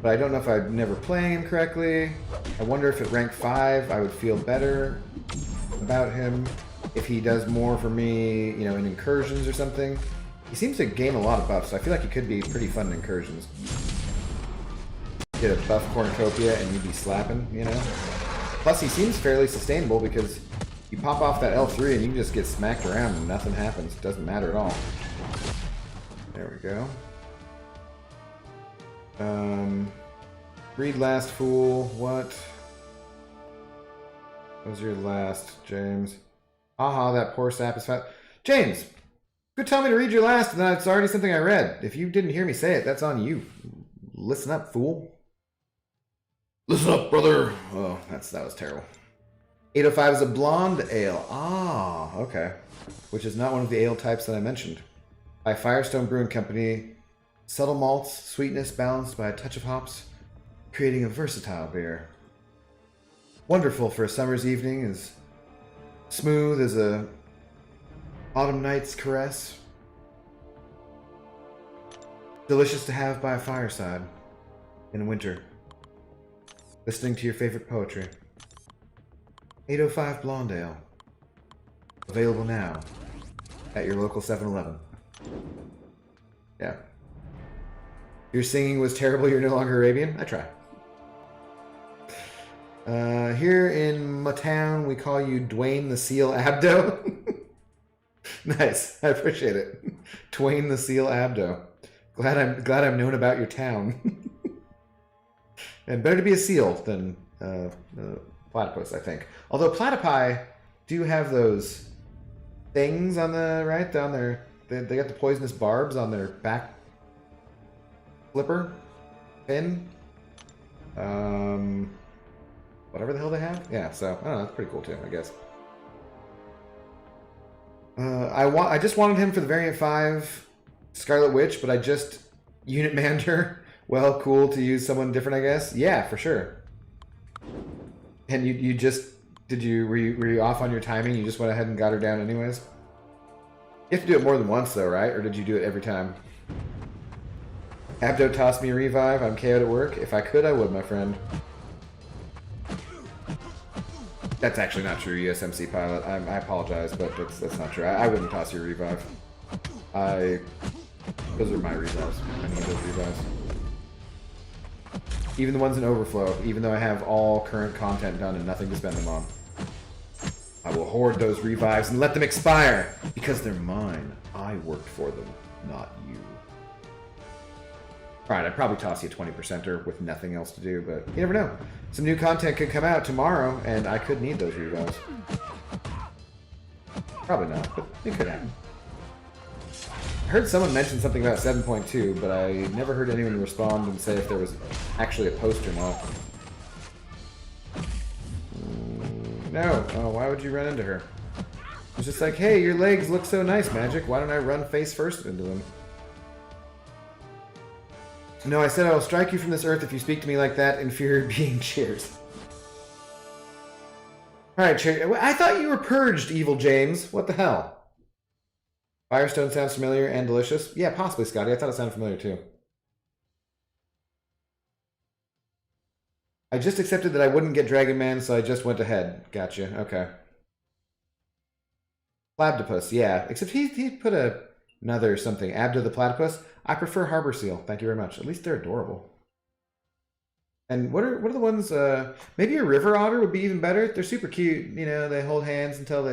but I don't know if I'm never playing him correctly. I wonder if at rank 5 I would feel better about him if he does more for me, you know, in incursions or something. He seems to gain a lot of buffs, so I feel like he could be pretty fun in incursions. Get a buff cornucopia and you'd be slapping, you know? Plus, he seems fairly sustainable because you pop off that L3 and you can just get smacked around and nothing happens. It doesn't matter at all. There we go. Read last, fool. What? What was your last, James? Haha, that poor sap is fat. James! Could tell me to read your last, and then it's already something I read. If you didn't hear me say it, that's on you. Listen up, fool. Listen up, brother. Oh, that was terrible. 805 is a blonde ale. Ah, okay. Which is not one of the ale types that I mentioned. By Firestone Brewing Company, subtle malts, sweetness balanced by a touch of hops, creating a versatile beer. Wonderful for a summer's evening, as smooth as a autumn night's caress. Delicious to have by a fireside in winter. Listening to your favorite poetry. 805 Blonde Ale. Available now at your local 7-Eleven. Yeah. Your singing was terrible, you're no longer Arabian? I try. Here in my town, we call you Dwayne the Seal Abdo. Nice. I appreciate it. Twain the Seal Abdo. Glad I'm known about your town. And better to be a seal than platypus, I think. Although platypi do have those things on the right down there. They got the poisonous barbs on their back flipper fin. Whatever the hell they have. Yeah, so I don't know. That's pretty cool too, I guess. I just wanted him for the variant 5 Scarlet Witch, but I just unit manned her. Well, cool to use someone different, I guess. Yeah, for sure. And you just were you off on your timing? You just went ahead and got her down anyways. You have to do it more than once though, right? Or did you do it every time? Abdo tossed me a revive. I'm KO'd at work. If I could, I would, my friend. That's actually not true, USMC pilot. I apologize, but that's not true. I wouldn't toss you a revive. Those are my revives. I need those revives. Even the ones in overflow, even though I have all current content done and nothing to spend them on. I will hoard those revives and let them expire, because they're mine. I worked for them, not you. Alright, I'd probably toss you a 20%er with nothing else to do, but you never know. Some new content could come out tomorrow, and I could need those revives. Probably not, but it could happen. I heard someone mention something about 7.2, but I never heard anyone respond and say if there was actually a post or not. No. Oh, why would you run into her? It's just like, hey, your legs look so nice, Magic. Why don't I run face first into them? No, I said I will strike you from this earth if you speak to me like that. Inferior being. Cheers. Alright, I thought you were purged, Evil James. What the hell? Firestone sounds familiar and delicious. Yeah, possibly, Scotty. I thought it sounded familiar, too. I just accepted that I wouldn't get Dragon Man, so I just went ahead. Gotcha. Okay. Platypus, yeah. Except he put another something. Abdo the Platypus. I prefer Harbor Seal. Thank you very much. At least they're adorable. And what are the ones? Maybe a River Otter would be even better. They're super cute. You know, they hold hands until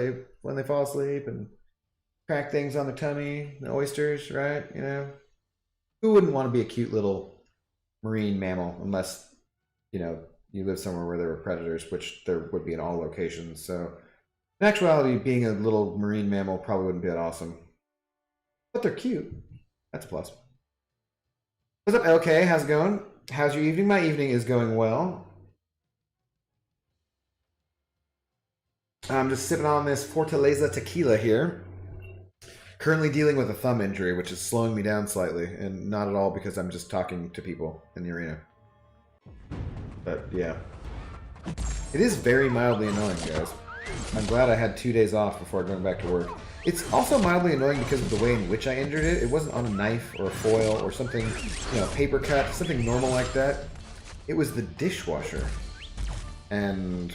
when they fall asleep and crack things on their tummy. The oysters, right? You know, who wouldn't want to be a cute little marine mammal unless, you know, you live somewhere where there were predators, which there would be in all locations. So, in actuality, being a little marine mammal probably wouldn't be that awesome. But they're cute. That's a plus. What's up, LK? How's it going? How's your evening? My evening is going well. I'm just sipping on this Fortaleza tequila here. Currently dealing with a thumb injury, which is slowing me down slightly, and not at all because I'm just talking to people in the arena. But yeah. It is very mildly annoying, guys. I'm glad I had 2 days off before going back to work. It's also mildly annoying because of the way in which I injured it. It wasn't on a knife or a foil or something, you know, paper cut, something normal like that. It was the dishwasher. And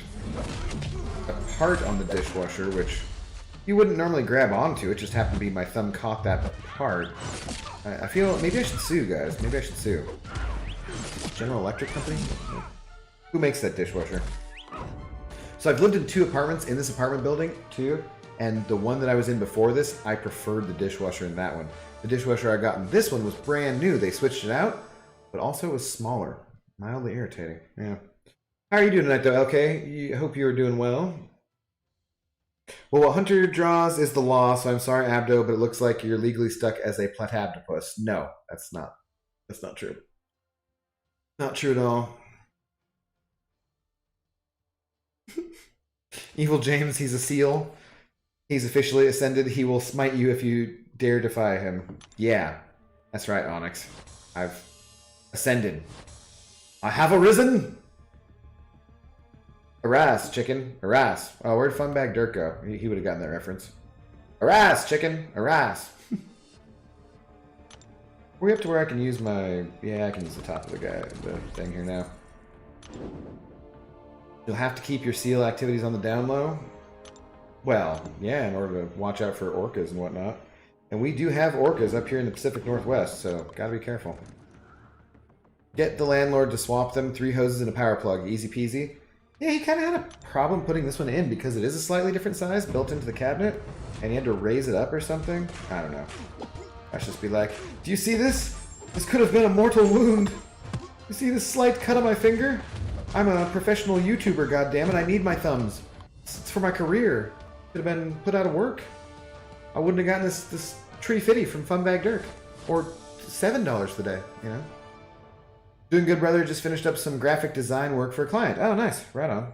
a part on the dishwasher, which you wouldn't normally grab onto. It just happened to be my thumb caught that part. I feel maybe I should sue, guys. Maybe I should sue. General Electric Company? Who makes that dishwasher? So I've lived in 2 apartments in this apartment building, too. And the one that I was in before this, I preferred the dishwasher in that one. The dishwasher I got in this one was brand new. They switched it out, but also it was smaller. Mildly irritating. Yeah. How are you doing tonight, though, LK? I hope you are doing well. Well, what Hunter draws is the law, so I'm sorry, Abdo, but it looks like you're legally stuck as a platypus. No, that's not true. Not true at all. Evil James, he's a seal. He's officially ascended. He will smite you if you dare defy him. Yeah, that's right, Onyx. I've ascended. I have arisen! Harass, chicken. Harass. Oh, where'd Funbag Dirt go? He would have gotten that reference. Harass, chicken. Harass. Are we up to where I can use my... Yeah, I can use the top of the thing here now. You'll have to keep your seal activities on the down low. Well, yeah, in order to watch out for orcas and whatnot. And we do have orcas up here in the Pacific Northwest, so gotta be careful. Get the landlord to swap them. 3 hoses and a power plug. Easy peasy. Yeah, he kind of had a problem putting this one in because it is a slightly different size built into the cabinet, and he had to raise it up or something. I don't know. I should just be like, do you see this? This could have been a mortal wound. You see this slight cut on my finger? I'm a professional YouTuber, goddammit. I need my thumbs. It's for my career. Could have been put out of work. I wouldn't have gotten this tree fitty from Funbag Dirk. Or $7 today, you know? Doing good, brother. Just finished up some graphic design work for a client. Oh, nice. Right on.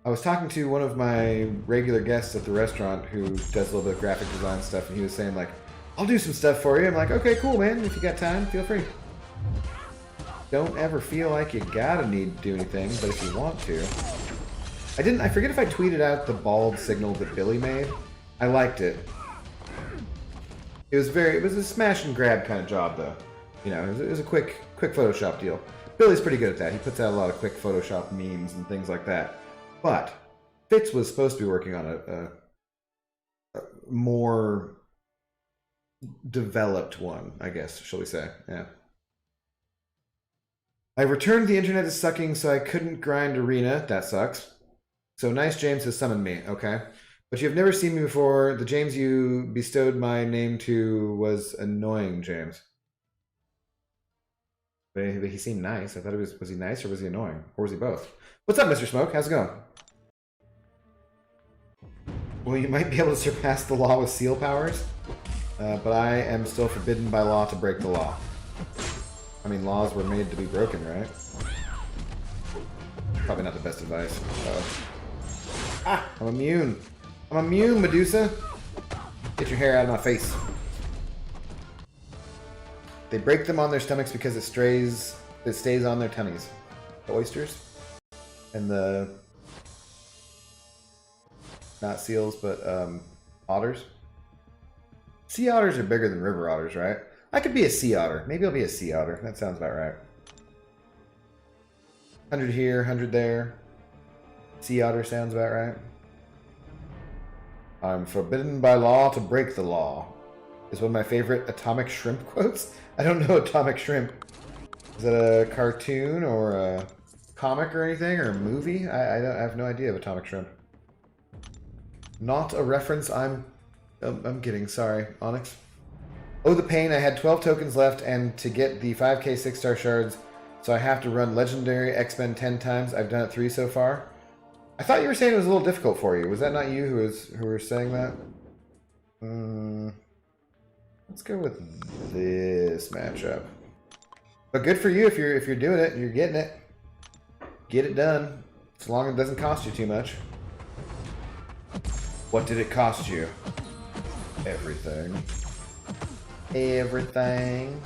I was talking to one of my regular guests at the restaurant who does a little bit of graphic design stuff, and he was saying, like, I'll do some stuff for you. I'm like, okay, cool, man. If you got time, feel free. Don't ever feel like you gotta need to do anything, but if you want to. I forget if I tweeted out the bald signal that Billy made. I liked it. It was a smash and grab kind of job, though. You know, it was a quick Photoshop deal. Billy's pretty good at that. He puts out a lot of quick Photoshop memes and things like that. But Fitz was supposed to be working on a more developed one, I guess, shall we say. Yeah. I returned the internet is sucking, so I couldn't grind arena. That sucks. So Nice James has summoned me. Okay. But you've never seen me before. The James you bestowed my name to was annoying, James. But he seemed nice. I thought it was he nice or was he annoying? Or was he both? What's up, Mr. Smoke? How's it going? Well, you might be able to surpass the law with seal powers, but I am still forbidden by law to break the law. I mean, laws were made to be broken, right? Probably not the best advice. Ah! I'm immune! I'm immune, Medusa! Get your hair out of my face. They break them on their stomachs because it stays on their tummies. The oysters? And the... Not seals, but otters? Sea otters are bigger than river otters, right? I could be a sea otter. Maybe I'll be a sea otter. That sounds about right. 100 here, 100 there. Sea otter sounds about right. I'm forbidden by law to break the law. Is one of my favorite Atomic Shrimp quotes. I don't know Atomic Shrimp. Is that a cartoon or a comic or anything or a movie? I have no idea of Atomic Shrimp. Not a reference I'm getting. Sorry, Onyx. Oh, the pain. I had 12 tokens left, and to get the 5k 6-star shards, so I have to run Legendary X-Men 10 times. I've done it 3 so far. I thought you were saying it was a little difficult for you. Was that not you who were saying that? Let's go with this matchup. But good for you if you're doing it and you're getting it. Get it done. As long as it doesn't cost you too much. What did it cost you? Everything. Everything.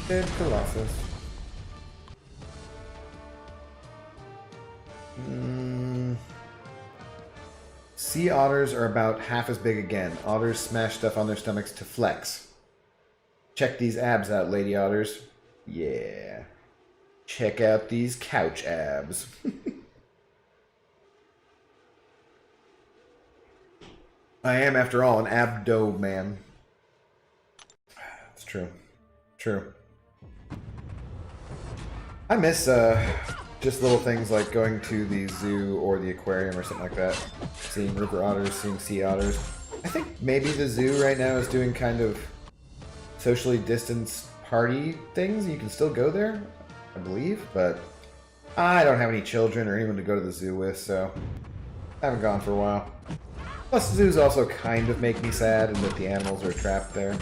Dead Colossus. Sea otters are about half as big again. Otters smash stuff on their stomachs to flex. Check these abs out, lady otters. Yeah. Check out these couch abs. I am, after all, an abdo man. It's true. True. I miss just little things like going to the zoo or the aquarium or something like that. Seeing river otters, seeing sea otters. I think maybe the zoo right now is doing kind of socially distanced party things. You can still go there, I believe, but I don't have any children or anyone to go to the zoo with, so I haven't gone for a while. Plus, zoos also kind of make me sad in that the animals are trapped there.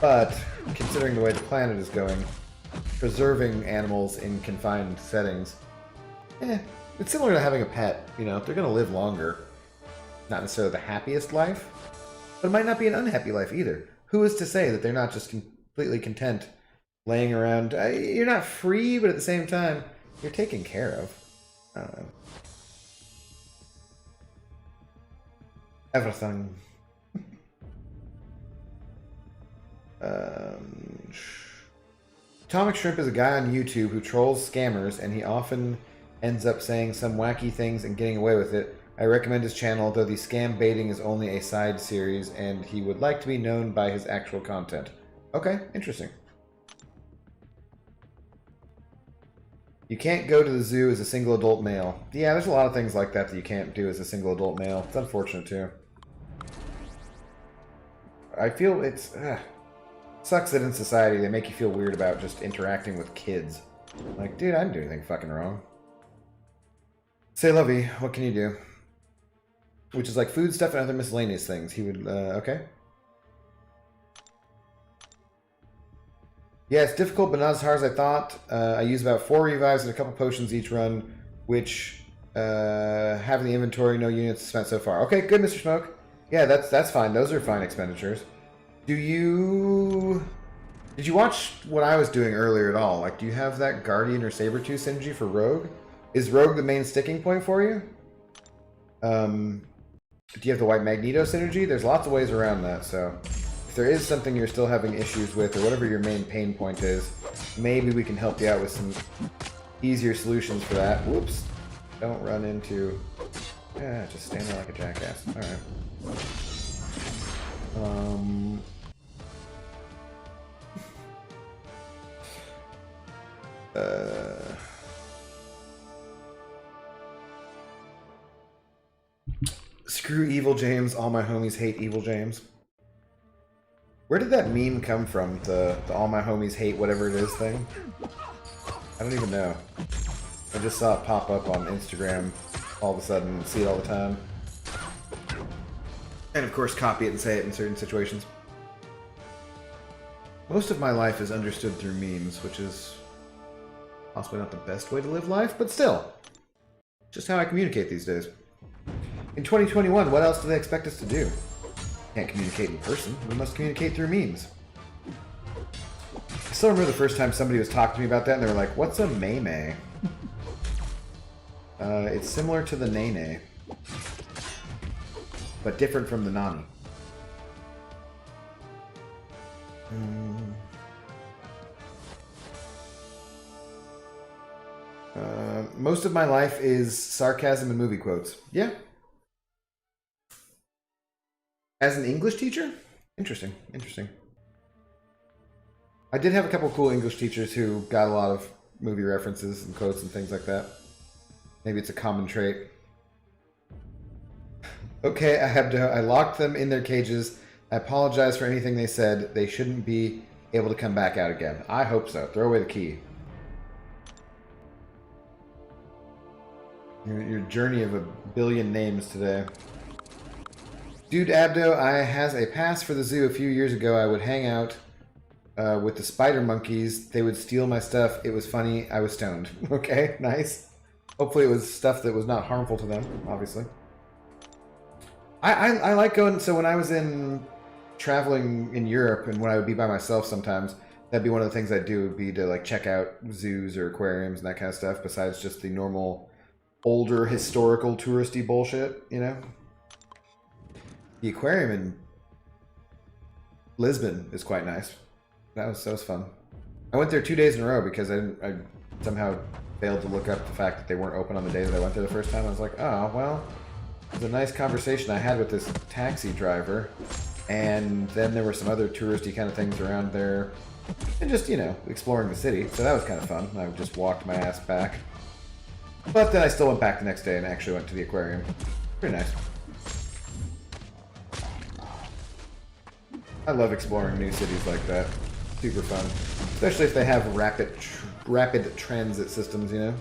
But, considering the way the planet is going, preserving animals in confined settings, it's similar to having a pet. You know, they're going to live longer. Not necessarily the happiest life, but it might not be an unhappy life either. Who is to say that they're not just completely content laying around? You're not free, but at the same time, you're taken care of. I don't know. Everything. Atomic Shrimp is a guy on YouTube who trolls scammers, and he often ends up saying some wacky things and getting away with it. I recommend his channel, though the scam baiting is only a side series, and he would like to be known by his actual content. Okay, interesting. You can't go to the zoo as a single adult male. Yeah, there's a lot of things like that that you can't do as a single adult male. It's unfortunate, too. I feel it's... sucks that in society they make you feel weird about just interacting with kids. Like, dude, I didn't do anything fucking wrong. Say, Lovey, what can you do? Which is like food stuff and other miscellaneous things. He would, okay. Yeah, it's difficult, but not as hard as I thought. I use about 4 revives and a couple potions each run, which have in the inventory, no units spent so far. Okay, good, Mr. Smoke. Yeah, that's fine. Those are fine expenditures. Did you watch what I was doing earlier at all? Like, do you have that Guardian or Sabretooth synergy for Rogue? Is Rogue the main sticking point for you? Do you have the White Magneto synergy? There's lots of ways around that, so... If there is something you're still having issues with, or whatever your main pain point is, maybe we can help you out with some easier solutions for that. Whoops. Don't run into... Yeah, just stand there like a jackass. Alright. Screw Evil James. All my homies hate Evil James. Where did that meme come from? The all my homies hate whatever it is thing? I don't even know. I just saw it pop up on Instagram all of a sudden and see it all the time. And of course copy it and say it in certain situations. Most of my life is understood through memes, which is possibly not the best way to live life, but still. Just how I communicate these days. In 2021, what else do they expect us to do? Can't communicate in person. We must communicate through memes. I still remember the first time somebody was talking to me about that, and they were like, "What's a meme?" It's similar to the nene, but different from the nani. Most of my life is sarcasm and movie quotes. Yeah. As an English teacher? Interesting, interesting. I did have a couple of cool English teachers who got a lot of movie references and quotes and things like that. Maybe it's a common trait. Okay, I locked them in their cages. I apologize for anything they said. They shouldn't be able to come back out again. I hope so. Throw away the key. Your journey of a billion names today. Dude Abdo, I has a pass for the zoo. A few years ago, I would hang out with the spider monkeys. They would steal my stuff. It was funny. I was stoned. Okay, nice. Hopefully it was stuff that was not harmful to them, obviously. I like going... So when I was traveling in Europe and when I would be by myself sometimes, that'd be one of the things I'd do, would be to like check out zoos or aquariums and that kind of stuff, besides just the normal, older, historical, touristy bullshit, you know? The aquarium in Lisbon is quite nice. That was fun. I went there 2 days in a row because I somehow failed to look up the fact that they weren't open on the day that I went there the first time. I was like, oh, well, it was a nice conversation I had with this taxi driver. And then there were some other touristy kind of things around there. And just, you know, exploring the city. So that was kind of fun. I just walked my ass back. But then I still went back the next day and actually went to the aquarium. Pretty nice. I love exploring new cities like that. Super fun. Especially if they have rapid transit systems, you know?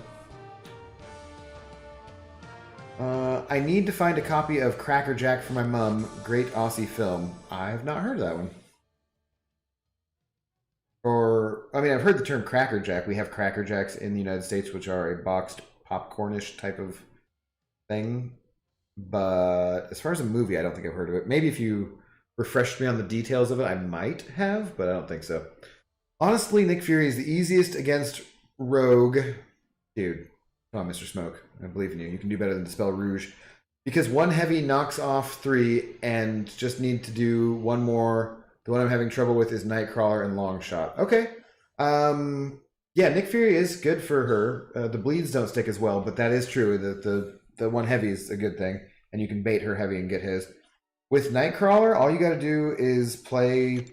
I need to find a copy of Cracker Jack for my mum. Great Aussie film. I've not heard of that one. I mean, I've heard the term Cracker Jack. We have Cracker Jacks in the United States, which are a boxed popcornish type of thing. But as far as a movie, I don't think I've heard of it. Maybe if you refreshed me on the details of it, I might have, but I don't think so. Honestly, Nick Fury is the easiest against Rogue. Dude, come on, Mr. Smoke. I believe in you. You can do better than Dispel Rouge. Because one heavy knocks off 3 and just need to do one more. The one I'm having trouble with is Nightcrawler and Longshot. Okay. Yeah, Nick Fury is good for her. The bleeds don't stick as well, but that is true. The one heavy is a good thing. And you can bait her heavy and get his. With Nightcrawler, all you got to do is play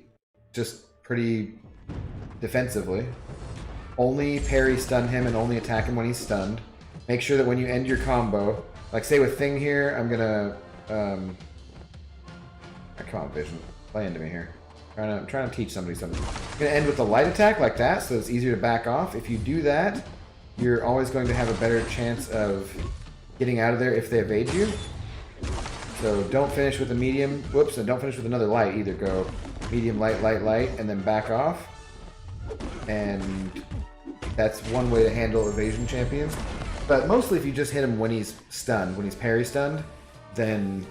just pretty defensively. Only parry stun him and only attack him when he's stunned. Make sure that when you end your combo, like say with Thing here, I'm gonna come on, Vision. Play into me here. I'm trying to teach somebody something. I'm gonna end with a light attack like that, so it's easier to back off. If you do that, you're always going to have a better chance of getting out of there if they evade you. So don't finish with a medium, whoops, and don't finish with another light either. Go medium, light, light, light, and then back off. And that's one way to handle evasion champions. But mostly if you just hit him when he's stunned, when he's parry stunned, then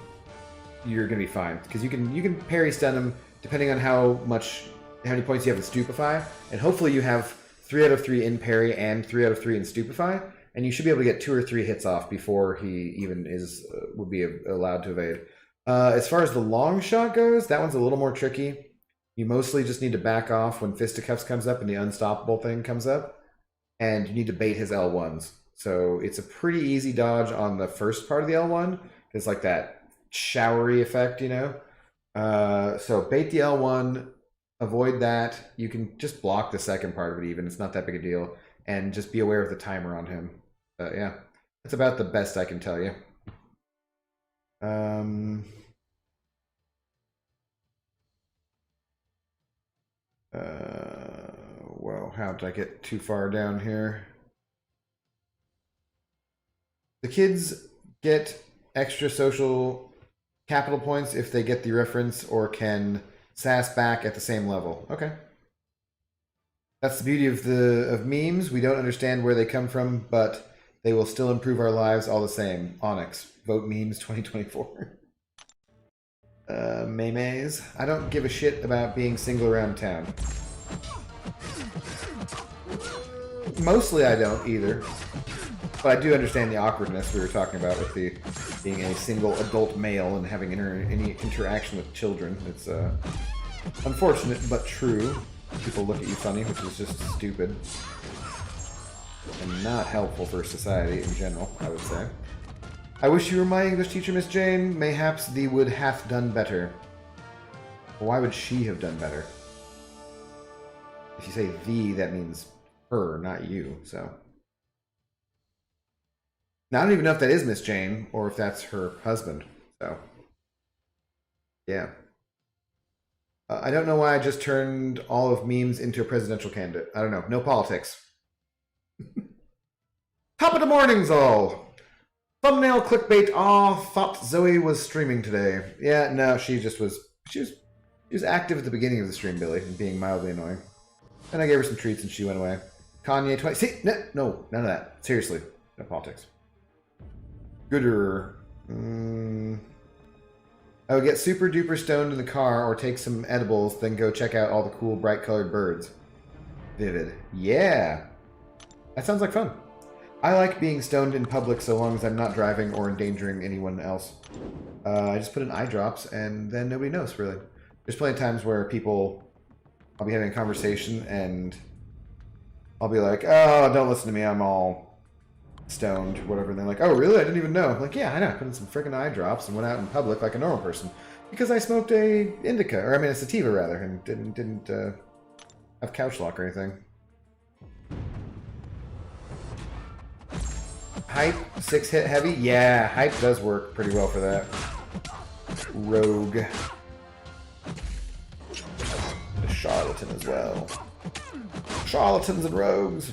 you're gonna be fine. Because you can parry stun him depending on how many points you have in Stupefy, and hopefully you have 3 out of 3 in parry and 3 out of 3 in Stupefy, and you should be able to get 2 or 3 hits off before he even would be allowed to evade. As far as the long shot goes, that one's a little more tricky. You mostly just need to back off when Fisticuffs comes up and the unstoppable thing comes up, and you need to bait his L1s. So it's a pretty easy dodge on the first part of the L1. It's like that showery effect, you know? So bait the L1, avoid that. You can just block the second part of it even. It's not that big a deal. And just be aware of the timer on him. Yeah, that's about the best I can tell you. Well, how did I get too far down here? The kids get extra social capital points if they get the reference or can sass back at the same level. Okay. That's the beauty of memes. We don't understand where they come from, but they will still improve our lives all the same. Onyx, vote memes 2024. Maymays. I don't give a shit about being single around town. Mostly I don't either. But I do understand the awkwardness we were talking about with being a single adult male and having any interaction with children. It's unfortunate but true. People look at you funny, which is just stupid. And not helpful for society in general, I would say. I wish you were my English teacher, Miss Jane. Mayhaps thee would have done better. Well, why would she have done better? If you say thee, that means her, not you, so... Now, I don't even know if that is Miss Jane, or if that's her husband, so... Yeah. I don't know why I just turned all of memes into a presidential candidate. I don't know. No politics. Top of the mornings, all! Thumbnail clickbait. Aw, thought Zoe was streaming today. Yeah, no, she was active at the beginning of the stream, Billy, and being mildly annoying. And I gave her some treats and she went away. Kanye 20. See, no, none of that. Seriously, no politics. Gooder. I would get super duper stoned in the car or take some edibles, then go check out all the cool bright colored birds. Vivid. Yeah. That sounds like fun. I like being stoned in public so long as I'm not driving or endangering anyone else. I just put in eye drops and then nobody knows, really. There's plenty of times where I'll be having a conversation and I'll be like, oh, don't listen to me, I'm all stoned, whatever. And they're like, oh, really? I didn't even know. I'm like, yeah, I know. I put in some freaking eye drops and went out in public like a normal person. Because I smoked a indica, or I mean a sativa rather, and didn't have couch lock or anything. Hype, 6-hit heavy? Yeah, hype does work pretty well for that. Rogue. A charlatan as well. Charlatans and rogues.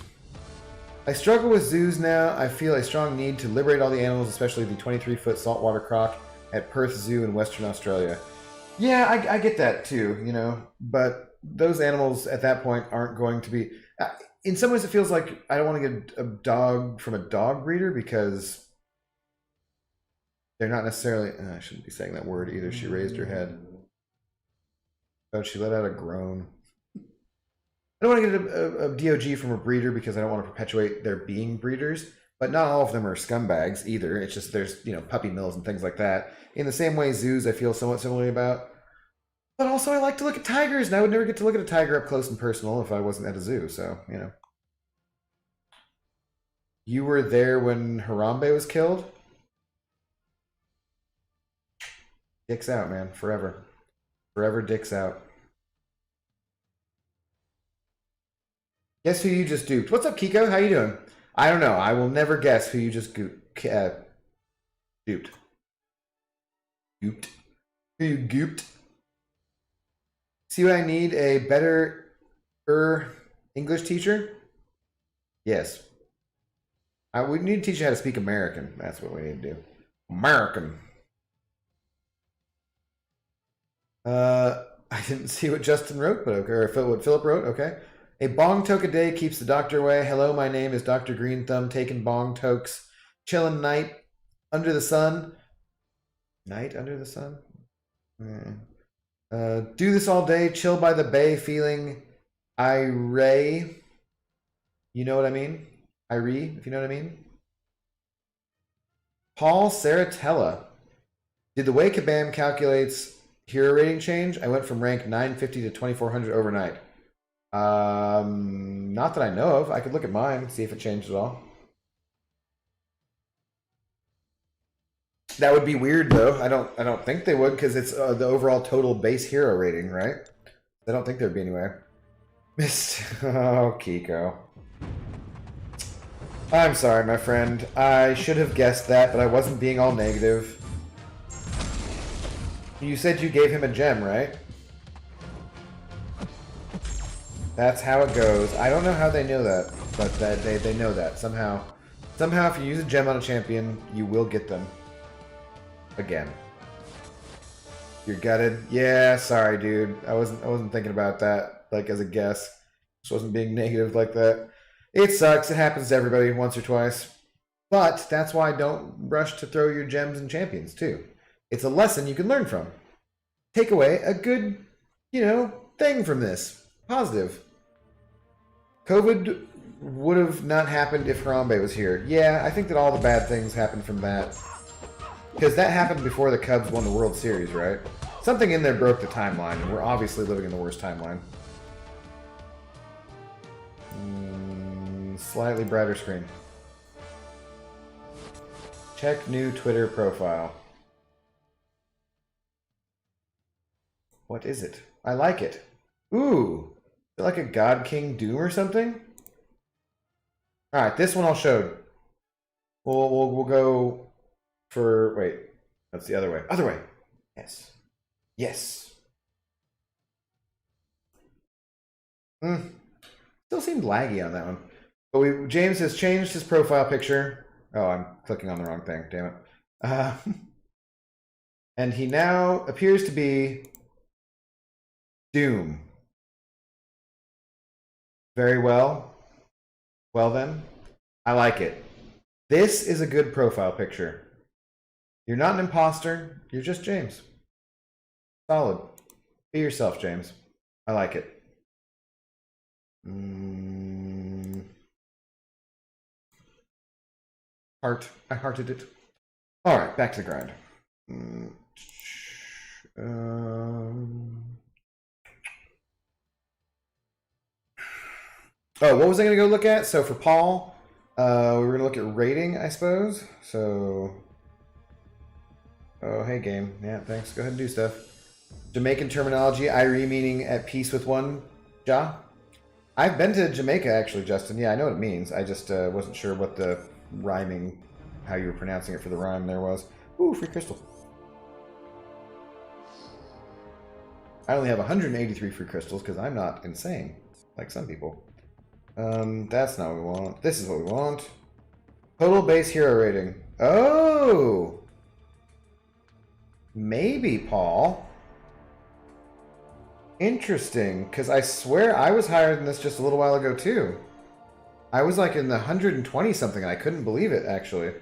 I struggle with zoos now. I feel a strong need to liberate all the animals, especially the 23-foot saltwater croc at Perth Zoo in Western Australia. Yeah, I get that too, you know, but those animals at that point aren't going to be... in some ways it feels like I don't want to get a dog from a dog breeder because they're not necessarily... I shouldn't be saying that word either. She raised her head. Oh, she let out a groan. I don't want to get a DOG from a breeder because I don't want to perpetuate their being breeders, but not all of them are scumbags either. It's just there's, you know, puppy mills and things like that. In the same way, zoos I feel somewhat similarly about. But also I like to look at tigers, and I would never get to look at a tiger up close and personal if I wasn't at a zoo, so, you know. You were there when Harambe was killed? Dicks out, man. Forever. Forever dicks out. Guess who you just duped? What's up, Kiko? How you doing? I don't know. I will never guess who you just duped. Gooped. Who you gooped? See what I need? A better English teacher? Yes. We need to teach you how to speak American. That's what we need to do. American. I didn't see what Justin wrote, but okay. Or what Philip wrote, okay. A bong toke a day keeps the doctor away. Hello, my name is Dr. Green Thumb, taking bong tokes. Chilling night under the sun. Night under the sun? Do this all day, chill by the bay, feeling irate. You know what I mean? Irate, if you know what I mean. Paul Saratella. Did the way Kabam calculates hero rating change? I went from rank 950 to 2400 overnight. Not that I know of. I could look at mine, see if it changed at all. That would be weird, though. I don't think they would, because it's the overall total base hero rating, right? I don't think there'd be anywhere. Oh, Kiko. I'm sorry, my friend. I should have guessed that, but I wasn't being all negative. You said you gave him a gem, right? That's how it goes. I don't know how they know that, but they know that somehow. Somehow, if you use a gem on a champion, you will get them. Again. You're gutted? Yeah, sorry, dude. I wasn't thinking about that, like, as a guess. Just wasn't being negative like that. It sucks. It happens to everybody once or twice. But that's why don't rush to throw your gems and champions, too. It's a lesson you can learn from. Take away a good, thing from this. Positive. COVID would have not happened if Harambe was here. Yeah, I think that all the bad things happened from that. Because that happened before the Cubs won the World Series, right? Something in there broke the timeline, and we're obviously living in the worst timeline. Slightly brighter screen. Check new Twitter profile. What is it? I like it. Ooh, is it like a God King Doom or something? All right, this one I'll show. We'll go for wait. That's the other way. Other way. Yes. Yes. Still seemed laggy on that one. But James has changed his profile picture. Oh, I'm clicking on the wrong thing. Damn it. And he now appears to be Doom. Very well. Well then, I like it. This is a good profile picture. You're not an imposter. You're just James. Solid. Be yourself, James. I like it. Heart. I hearted it. All right, back to the grind. Oh, what was I going to go look at? So for Paul, we were going to look at rating, I suppose. So, oh, hey game. Yeah, thanks. Go ahead and do stuff. Jamaican terminology, Irie meaning at peace with one. Ja? I've been to Jamaica, actually, Justin. Yeah, I know what it means. I just wasn't sure what the rhyming, how you were pronouncing it for the rhyme there was. Ooh, free crystal. I only have 183 free crystals because I'm not insane, like some people. That's not what we want. This is what we want. Total base hero rating. Oh! Maybe, Paul. Interesting, because I swear I was higher than this just a little while ago, too. I was like in the 120 something, and I couldn't believe it, actually.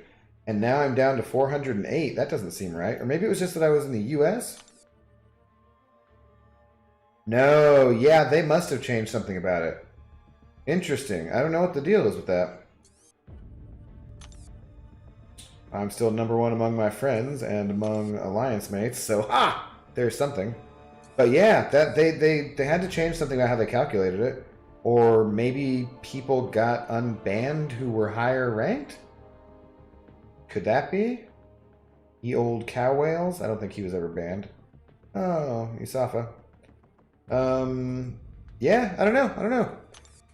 And now I'm down to 408. That doesn't seem right. Or maybe it was just that I was in the US? No, yeah, they must have changed something about it. Interesting. I don't know what the deal is with that. I'm still #1 among my friends and among alliance mates, so there's something. But yeah, that they had to change something about how they calculated it. Or maybe people got unbanned who were higher ranked? Could that be? Ye old cow whales? I don't think he was ever banned. Oh, Isafa. Yeah, I don't know.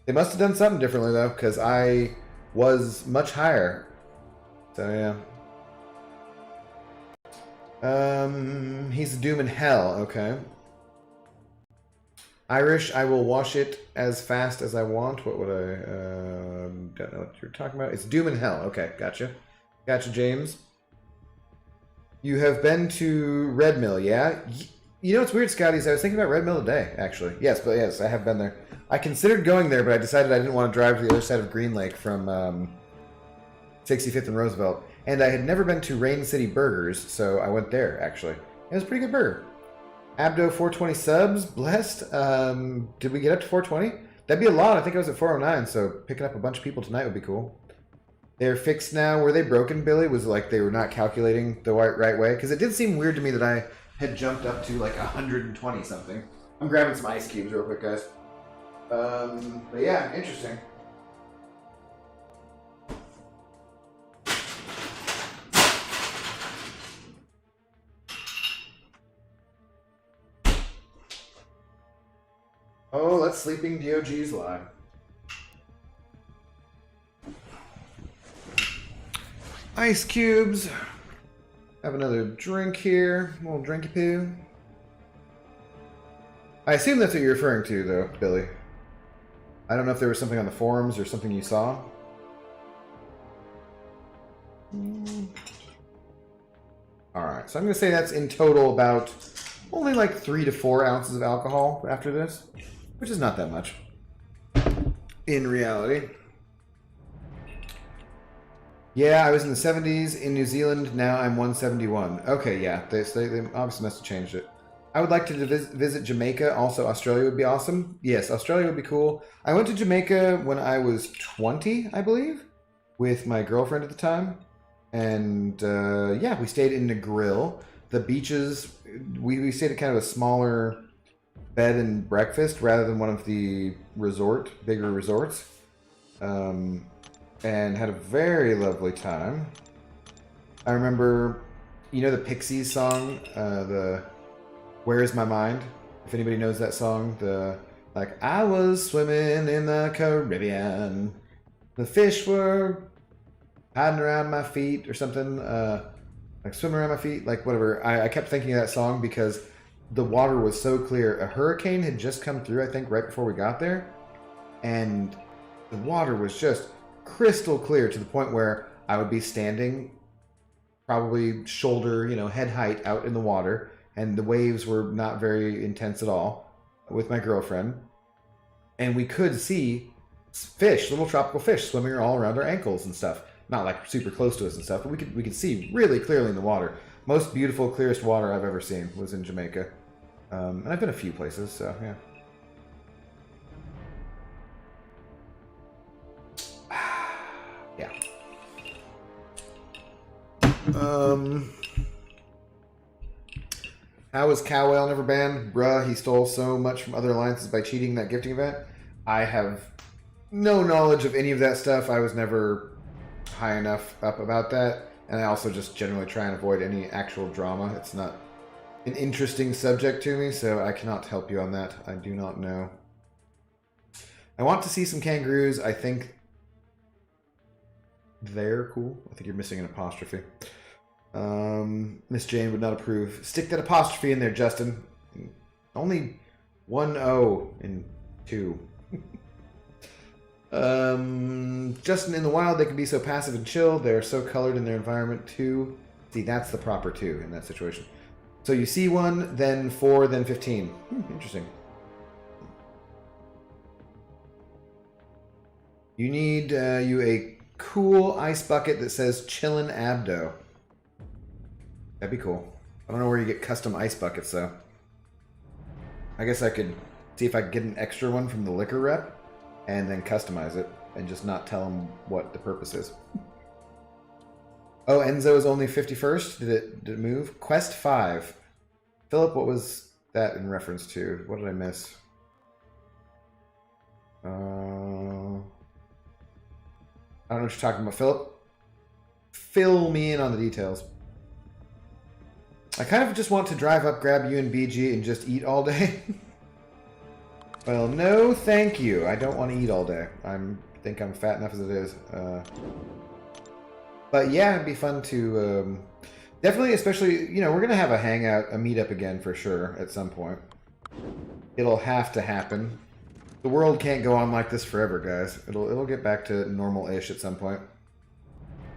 They must have done something differently though, because I was much higher. So yeah. He's Doom in Hell. Okay. Irish, I will wash it as fast as I want. What would I... don't know what you're talking about. It's Doom in Hell. Okay, gotcha. Gotcha, James. You have been to Red Mill, yeah? You know what's weird, Scotty, is I was thinking about Red Mill today, actually. Yes, but yes, I have been there. I considered going there, but I decided I didn't want to drive to the other side of Green Lake from 65th and Roosevelt. And I had never been to Rain City Burgers, so I went there, actually. It was a pretty good burger. Abdo 420 subs, blessed. Did we get up to 420? That'd be a lot. I think I was at 409, so picking up a bunch of people tonight would be cool. They're fixed now. Were they broken, Billy? Was it like they were not calculating the right way? Because it did seem weird to me that I had jumped up to like 120 something. I'm grabbing some ice cubes real quick, guys. But yeah, interesting. Oh, let Sleeping DOGs lie. Ice cubes. Have another drink here. A little drinky poo. I assume that's what you're referring to, though, Billy. I don't know if there was something on the forums or something you saw. Alright, so I'm going to say that's in total about only like 3 to 4 ounces of alcohol after this, which is not that much in reality. Yeah, I was in the 70s in New Zealand. Now I'm 171. Okay, yeah, they obviously must have changed it. I would like to visit Jamaica. Also, Australia would be awesome. Yes, Australia would be cool. I went to Jamaica when I was 20, I believe, with my girlfriend at the time. And yeah, we stayed in Negril. The beaches, we stayed at kind of a smaller bed and breakfast rather than one of the bigger resorts. And had a very lovely time. I remember, you know the Pixies song, the Where Is My Mind? If anybody knows that song, like, I was swimming in the Caribbean. The fish were hiding around my feet or something, like swimming around my feet, like whatever. I kept thinking of that song because the water was so clear. A hurricane had just come through, I think, right before we got there. And the water was just crystal clear to the point where I would be standing probably shoulder, head height out in the water, and the waves were not very intense at all with my girlfriend. And we could see fish, little tropical fish swimming all around our ankles and stuff. Not like super close to us and stuff, but we could see really clearly in the water. Most beautiful, clearest water I've ever seen was in Jamaica. And I've been a few places, so yeah. Yeah. How was Cowell never banned? Bruh, he stole so much from other alliances by cheating that gifting event. I have no knowledge of any of that stuff. I was never high enough up about that. And I also just generally try and avoid any actual drama. It's not an interesting subject to me, so I cannot help you on that. I do not know. I want to see some kangaroos. I think they're cool. I think you're missing an apostrophe. Miss Jane would not approve. Stick that apostrophe in there, Justin. Only 1 O in 2. Justin, in the wild, they can be so passive and chill. They're so colored in their environment, too. See, that's the proper 2 in that situation. So you see 1, then 4, then 15. Interesting. You need you a cool ice bucket that says Chillin' Abdo. That'd be cool. I don't know where you get custom ice buckets, though. I guess I could see if I could get an extra one from the liquor rep and then customize it and just not tell them what the purpose is. Oh, Enzo is only 51st? Did it move? Quest 5. Philip, what was that in reference to? What did I miss? I don't know what you're talking about, Philip. Fill me in on the details. I kind of just want to drive up, grab you and BG, and just eat all day. Well, no thank you. I don't want to eat all day. I think I'm fat enough as it is. But yeah, it'd be fun to... definitely, especially, you know, we're going to have a hangout, a meetup again for sure at some point. It'll have to happen. The world can't go on like this forever, guys. It'll get back to normal-ish at some point.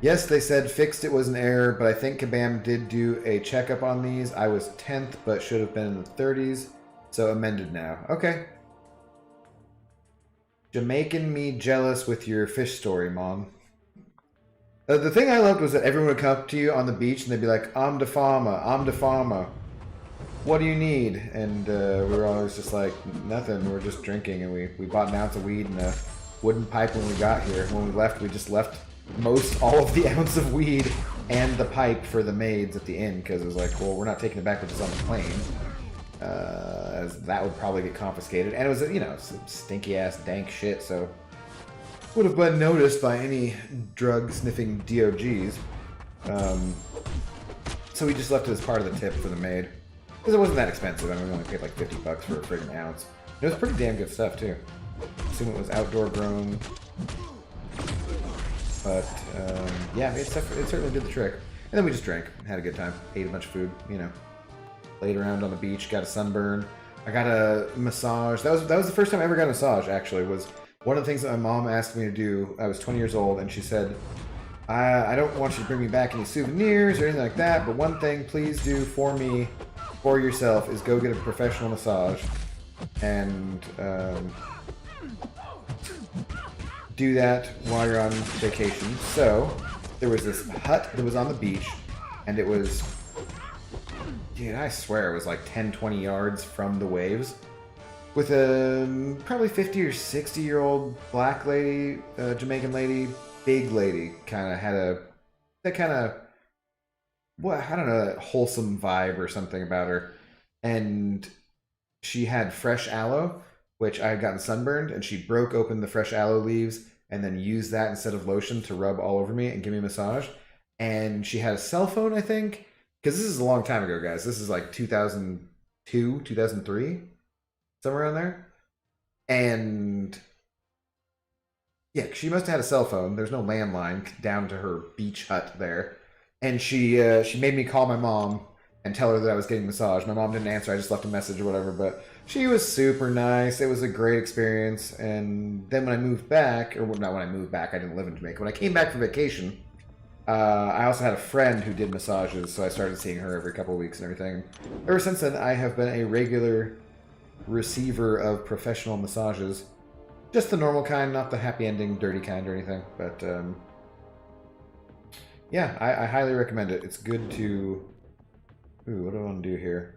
Yes, they said fixed it was an error, but I think Kabam did do a checkup on these. I was 10th, but should have been in the 30s. So amended now. Okay. Jamaican me jealous with your fish story, Mom. The thing I loved was that everyone would come up to you on the beach and they'd be like, I'm the farmer, I'm the farmer. What do you need? And we were always just like, nothing, we were just drinking. And we bought an ounce of weed and a wooden pipe when we got here. When we left, we just left all of the ounce of weed and the pipe for the maids at the inn. Because it was like, well, we're not taking it back with us on the plane. As that would probably get confiscated. And it was, you know, some stinky-ass, dank shit, so... would have been noticed by any drug-sniffing DOGs. So we just left it as part of the tip for the maid. Because it wasn't that expensive. I mean, we only paid like $50 for a friggin' ounce. It was pretty damn good stuff, too. Assume it was outdoor grown. But, yeah, it certainly did the trick. And then we just drank, had a good time, ate a bunch of food, you know. Laid around on the beach, got a sunburn. I got a massage. That was the first time I ever got a massage, actually, was one of the things that my mom asked me to do. I was 20 years old, and she said, I don't want you to bring me back any souvenirs or anything like that, but one thing please do for me, for yourself, is go get a professional massage. And do that while you're on vacation. So, there was this hut that was on the beach, and it was... dude, I swear it was like 10, 20 yards from the waves. With a probably 50 or 60-year-old black lady, Jamaican lady, big lady, kind of had that kind of, what, I don't know, that wholesome vibe or something about her. And she had fresh aloe, which I had gotten sunburned, and she broke open the fresh aloe leaves and then used that instead of lotion to rub all over me and give me a massage. And she had a cell phone, I think. Because this is a long time ago, guys. This is like 2002, 2003, somewhere around there. And yeah, she must have had a cell phone. There's no landline down to her beach hut there. And she made me call my mom and tell her that I was getting a massage. My mom didn't answer. I just left a message or whatever. But she was super nice. It was a great experience. And then when I moved back, or not when I moved back, I didn't live in Jamaica. When I came back from vacation... I also had a friend who did massages, so I started seeing her every couple of weeks and everything. Ever since then, I have been a regular receiver of professional massages. Just the normal kind, not the happy ending, dirty kind or anything. But, yeah, I highly recommend it. It's good to... ooh, what do I want to do here?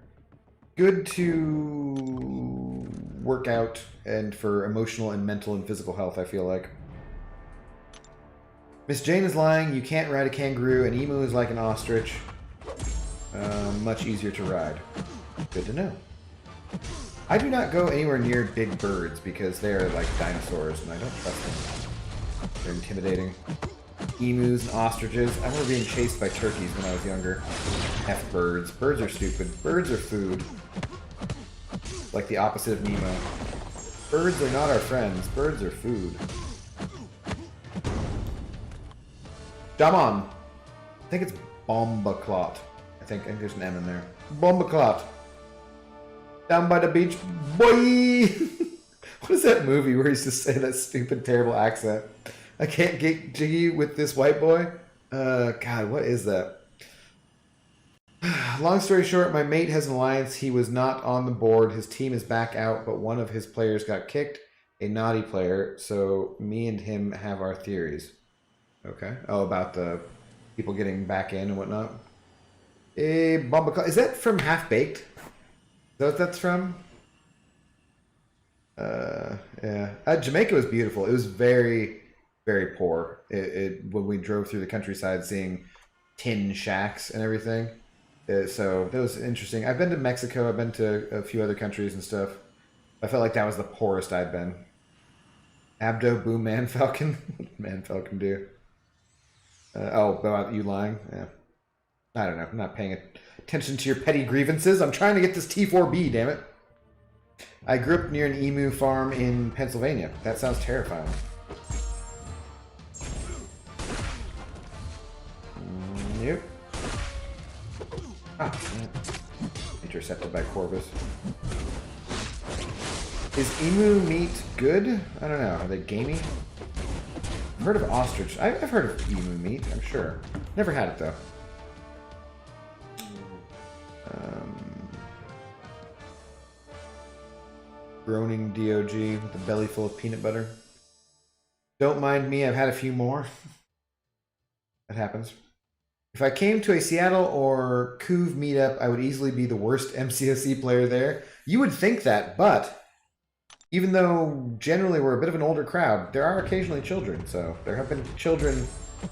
Good to work out and for emotional and mental and physical health, I feel like. Miss Jane is lying. You can't ride a kangaroo. An emu is like an ostrich. Much easier to ride. Good to know. I do not go anywhere near big birds because they are like dinosaurs and I don't trust them. They're intimidating. Emus and ostriches. I remember being chased by turkeys when I was younger. F birds. Birds are stupid. Birds are food. Like the opposite of Nemo. Birds are not our friends. Birds are food. Jamon. I think it's Bombaclot. I think there's an M in there. Bombaclot. Down by the beach, boy! What is that movie where he's just saying that stupid, terrible accent? I can't get jiggy with this white boy? God, what is that? Long story short, my mate has an alliance. He was not on the board. His team is back out, but one of his players got kicked. A naughty player. So me and him have our theories. Okay. Oh, about the people getting back in and whatnot. Is that from Half Baked? Is that what that's from? Yeah. Jamaica was beautiful. It was very, very poor. When we drove through the countryside, seeing tin shacks and everything. So that was interesting. I've been to Mexico. I've been to a few other countries and stuff. I felt like that was the poorest I'd been. Abdo, boom, man falcon. Man falcon do. About you lying? Yeah. I don't know. I'm not paying attention to your petty grievances. I'm trying to get this T4B, damn it. I grew up near an emu farm in Pennsylvania. That sounds terrifying. Yep. Ah, intercepted by Corvus. Is emu meat good? I don't know. Are they gamey? I've heard of ostrich. I've heard of emu meat, I'm sure. Never had it, though. Groaning DOG with a belly full of peanut butter. Don't mind me, I've had a few more. That happens. If I came to a Seattle or Couve meetup, I would easily be the worst MCOC player there. You would think that, but even though generally we're a bit of an older crowd, there are occasionally children. So there have been children,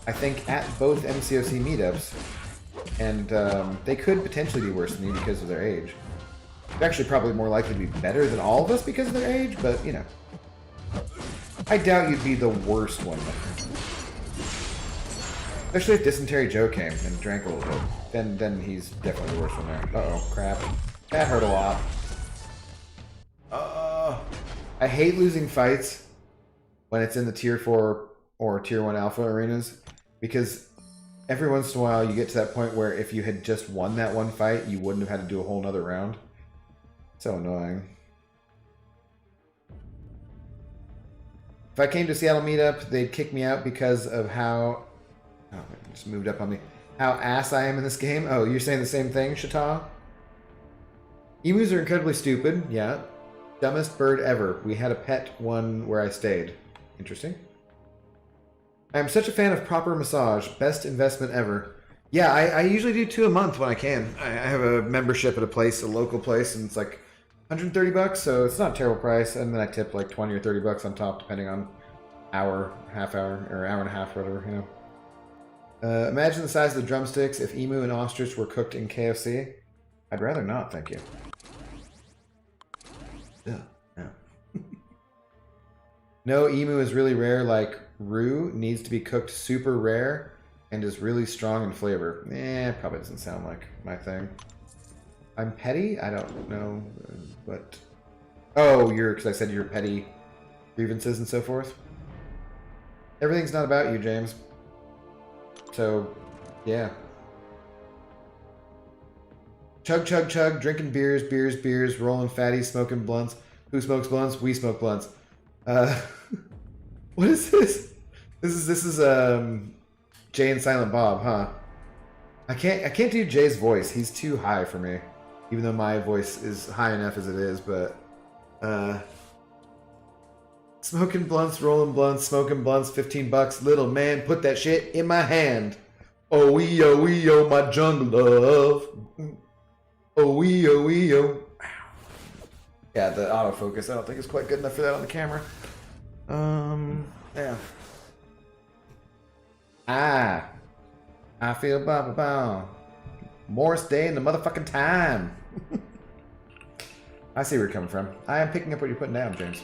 I think, at both MCOC meetups, and they could potentially be worse than me because of their age. They're actually probably more likely to be better than all of us because of their age, but you know. I doubt you'd be the worst one. Especially if Dysentery Joe came and drank a little bit. Then he's definitely the worst one there. Uh-oh, crap. That hurt a lot. I hate losing fights when it's in the Tier 4 or Tier 1 Alpha arenas, because every once in a while you get to that point where if you had just won that one fight, you wouldn't have had to do a whole nother round. So annoying. If I came to Seattle meetup, they'd kick me out because of how... Oh, it just moved up on me. How ass I am in this game? Oh, you're saying the same thing, Shata? Emus are incredibly stupid, yeah. Dumbest bird ever. We had a pet one where I stayed. Interesting. I am such a fan of proper massage. Best investment ever. Yeah, I usually do 2 a month when I can. I have a membership at a place, a local place, and it's like $130, so it's not a terrible price. And then I tip like 20 or 30 bucks on top, depending on hour, half hour, or hour and a half, whatever, you know. Imagine the size of the drumsticks if emu and ostrich were cooked in KFC. I'd rather not, thank you. Ugh, no. No, emu is really rare, like roux needs to be cooked super rare and is really strong in flavor. Probably doesn't sound like my thing. I'm petty? I don't know, but... Oh, because I said you're petty grievances and so forth? Everything's not about you, James. So, yeah. Chug, chug, chug, drinking beers, beers, beers, rolling fatties, smoking blunts. Who smokes blunts? We smoke blunts. What is this? This is Jay and Silent Bob, huh? I can't do Jay's voice. He's too high for me. Even though my voice is high enough as it is, but smoking blunts, rolling blunts, smoking blunts, $15. Little man, put that shit in my hand. Oh wee oh, my jungle love. Oh wee oh. Yeah, the autofocus I don't think is quite good enough for that on the camera. Yeah. I feel ba. Morris Day in the motherfucking time. I see where you're coming from. I am picking up what you're putting down, James.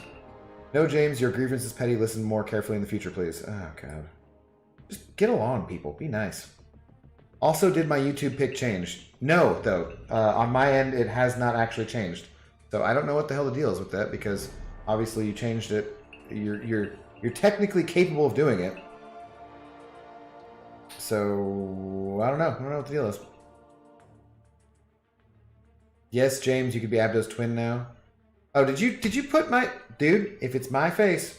No, James, your grievance is petty. Listen more carefully in the future, please. Oh, God. Just get along, people. Be nice. Also, did my YouTube pick change? No, though. On my end, it has not actually changed. So I don't know what the hell the deal is with that, because obviously you changed it. You're technically capable of doing it. So I don't know. I don't know what the deal is. Yes, James, you could be Abdo's twin now. Oh, did you put my... Dude, if it's my face,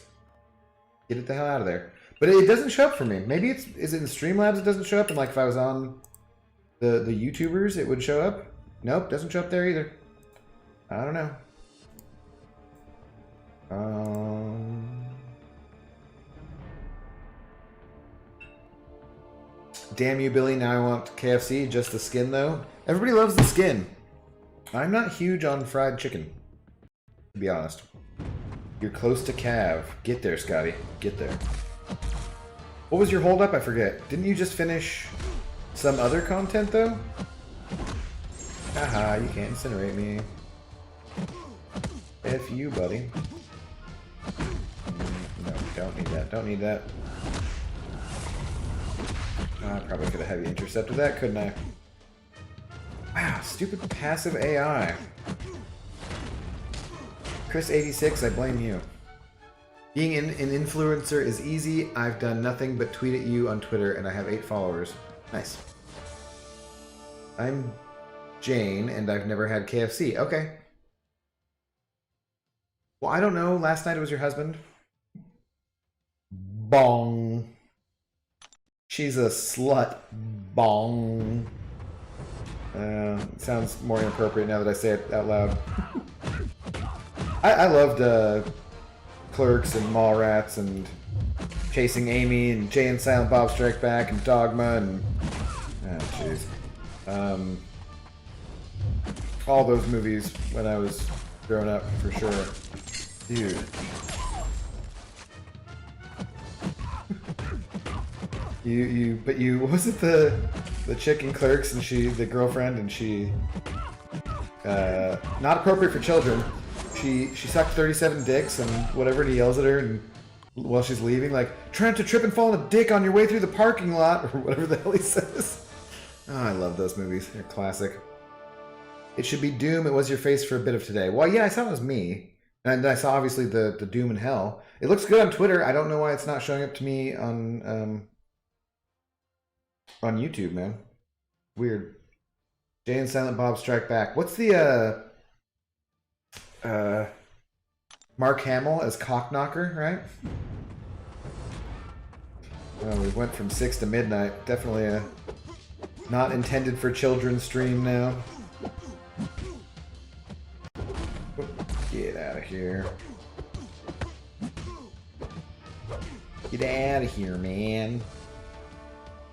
get it the hell out of there. But it doesn't show up for me. Maybe it's... Is it in Streamlabs it doesn't show up? And like if I was on the YouTubers, it would show up? Nope, doesn't show up there either. I don't know. Damn you, Billy. Now I want KFC. Just the skin, though. Everybody loves the skin. I'm not huge on fried chicken, to be honest. You're close to Cav. Get there, Scotty. Get there. What was your holdup? I forget. Didn't you just finish some other content, though? Haha, you can't incinerate me. F you, buddy. No, don't need that. Don't need that. I probably could have heavy intercepted that, couldn't I? Wow, stupid passive AI. Chris86, I blame you. Being an influencer is easy. I've done nothing but tweet at you on Twitter, and I have 8 followers. Nice. I'm Jane, and I've never had KFC. Okay. Well, I don't know. Last night it was your husband. Bong. She's a slut. Bong. Sounds more inappropriate now that I say it out loud. I loved Clerks and Mallrats and Chasing Amy and Jay and Silent Bob Strike Back and Dogma and oh jeez, all those movies when I was growing up for sure, dude. But was it the chick in Clerks and the girlfriend and she not appropriate for children. She sucked 37 dicks and whatever, and he yells at her and while she's leaving, like, trying to trip and fall in a dick on your way through the parking lot, or whatever the hell he says. Oh, I love those movies. They're classic. It should be Doom. It was your face for a bit of today. Well, yeah, I saw it was me. And I saw, obviously, the Doom in Hell. It looks good on Twitter. I don't know why it's not showing up to me on YouTube, man. Weird. Jay and Silent Bob Strike Back. What's the, Mark Hamill as Cockknocker, right? Well, we went from 6 to midnight. Definitely a not intended for children stream now. Get out of here. Get out of here, man.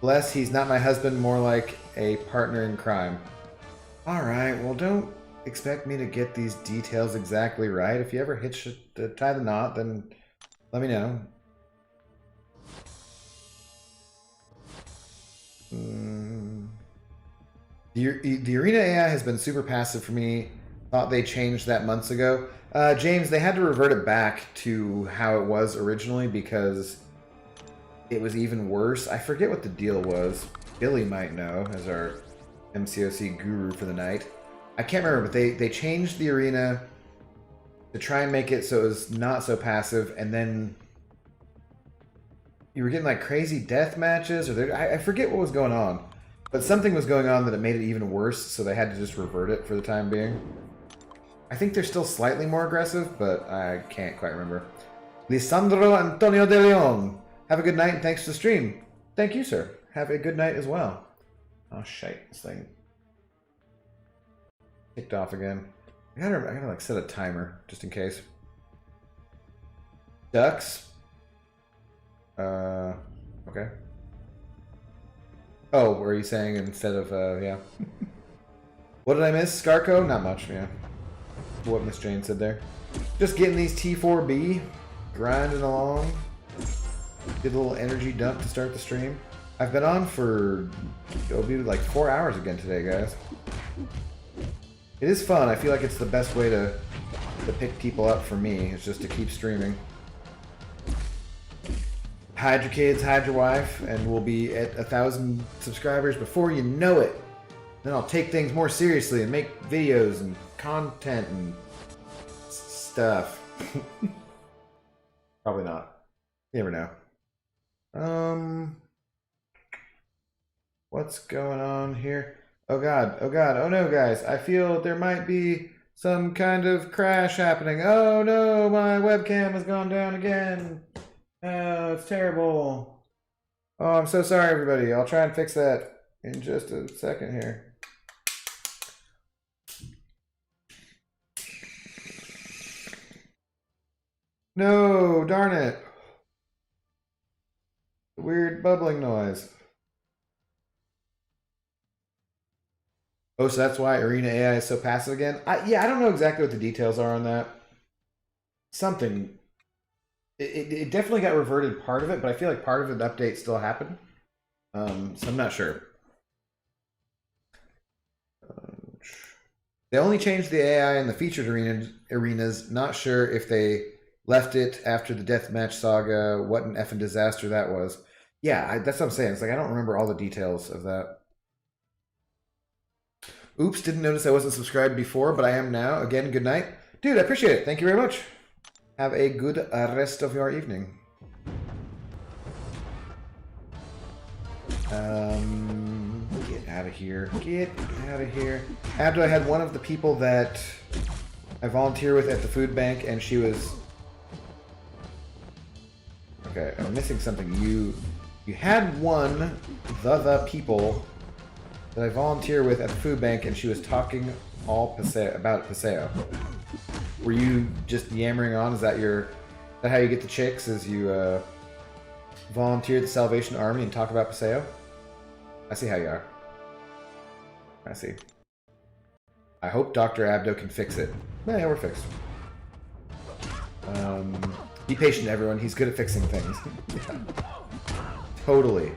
Bless, he's not my husband, more like a partner in crime. Alright, well, don't expect me to get these details exactly right. If you ever tie the knot, then let me know. The Arena AI has been super passive for me. Thought they changed that months ago. James, they had to revert it back to how it was originally because it was even worse. I forget what the deal was. Billy might know as our MCOC guru for the night. I can't remember, but they changed the Arena to try and make it so it was not so passive, and then you were getting like crazy death matches, or I forget what was going on, but something was going on that it made it even worse, so they had to just revert it for the time being. I think they're still slightly more aggressive, but I can't quite remember. Lisandro Antonio de Leon, have a good night and thanks for the stream. Thank you, sir. Have a good night as well. Oh shite, this thing kicked off again. I gotta like set a timer just in case. Ducks. Okay. Oh, were you saying instead of yeah? What did I miss? Scarco? Not much, yeah. What Miss Jane said there. Just getting these T4B, grinding along. Did a little energy dump to start the stream. I've been on for, it'll be like 4 hours again today, guys. It is fun. I feel like it's the best way to pick people up for me. It's just to keep streaming. Hide your kids, hide your wife, and we'll be at 1,000 subscribers before you know it. Then I'll take things more seriously and make videos and content and stuff. Probably not. You never know. What's going on here? Oh god, oh no guys, I feel there might be some kind of crash happening. Oh no, my webcam has gone down again. Oh, it's terrible. Oh, I'm so sorry everybody. I'll try and fix that in just a second here. No, darn it. Weird bubbling noise. Oh, so that's why Arena AI is so passive again? Yeah, I don't know exactly what the details are on that. Something. It definitely got reverted part of it, but I feel like part of the update still happened. So I'm not sure. They only changed the AI in the featured arenas. Not sure if they left it after the Deathmatch saga. What an effing disaster that was. Yeah, that's what I'm saying. It's like I don't remember all the details of that. Oops, didn't notice I wasn't subscribed before, but I am now. Again, good night. Dude, I appreciate it. Thank you very much. Have a good rest of your evening. Get out of here. Get out of here. After I had one of the people that I volunteer with at the food bank, and she was... Okay, I'm missing something. You had one, the people that I volunteer with at the food bank, and she was talking all about Paseo. Were you just yammering on? Is that how you get the chicks? Is you volunteer at the Salvation Army and talk about Paseo? I see how you are. I see. I hope Dr. Abdo can fix it. Yeah, we're fixed. Be patient, everyone. He's good at fixing things. Yeah. Totally.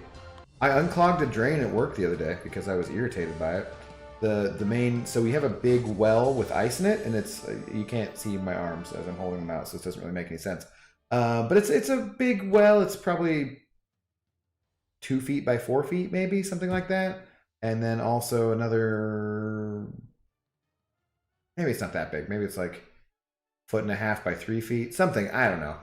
I unclogged a drain at work the other day because I was irritated by it. The main... So we have a big well with ice in it, and it's... You can't see my arms as I'm holding them out, so it doesn't really make any sense. But it's a big well. It's probably 2 feet by 4 feet, maybe, something like that. And then also another... Maybe it's not that big. Maybe it's like 1.5 feet by 3 feet. Something. I don't know.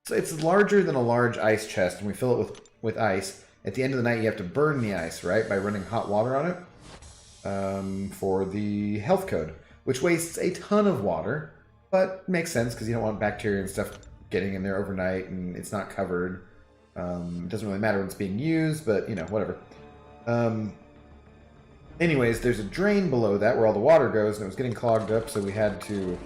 So it's larger than a large ice chest, and we fill it with ice. At the end of the night, you have to burn the ice, right? By running hot water on it for the health code, which wastes a ton of water, but makes sense because you don't want bacteria and stuff getting in there overnight, and it's not covered. It doesn't really matter when it's being used, but, you know, whatever. Anyways, there's a drain below that where all the water goes, and it was getting clogged up, so we had to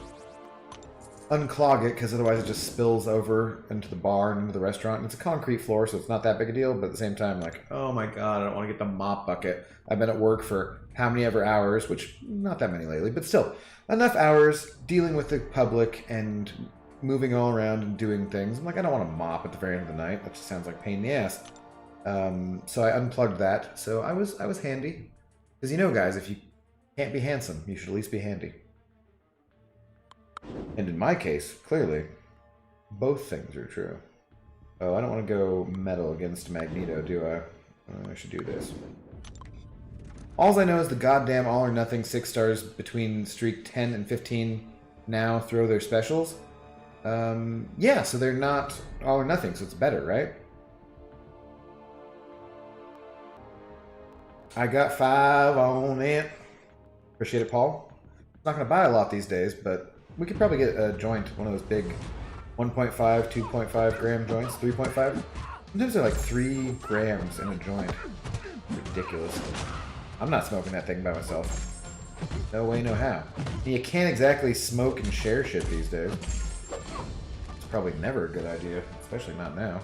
unclog it, because otherwise it just spills over into the bar and into the restaurant. And it's a concrete floor, so it's not that big a deal, but at the same time, like, oh my god, I don't want to get the mop bucket. I've been at work for how many ever hours, which, not that many lately, but still, enough hours dealing with the public and moving all around and doing things. I'm like, I don't want to mop at the very end of the night. That just sounds like pain in the ass. So I unplugged that, so I was handy. Because you know, guys, if you can't be handsome, you should at least be handy. And in my case, clearly, both things are true. Oh, I don't want to go metal against Magneto, do I? I should do this. All I know is the goddamn All or Nothing 6 stars between streak 10 and 15 now throw their specials. Yeah, so they're not All or Nothing, so it's better, right? I got 5 on it. Appreciate it, Paul. Not going to buy a lot these days, but we could probably get a joint, one of those big 1.5, 2.5 gram joints, 3.5. Sometimes they're like 3 grams in a joint. Ridiculous. I'm not smoking that thing by myself. No way, no how. You can't exactly smoke and share shit these days. It's probably never a good idea, especially not now.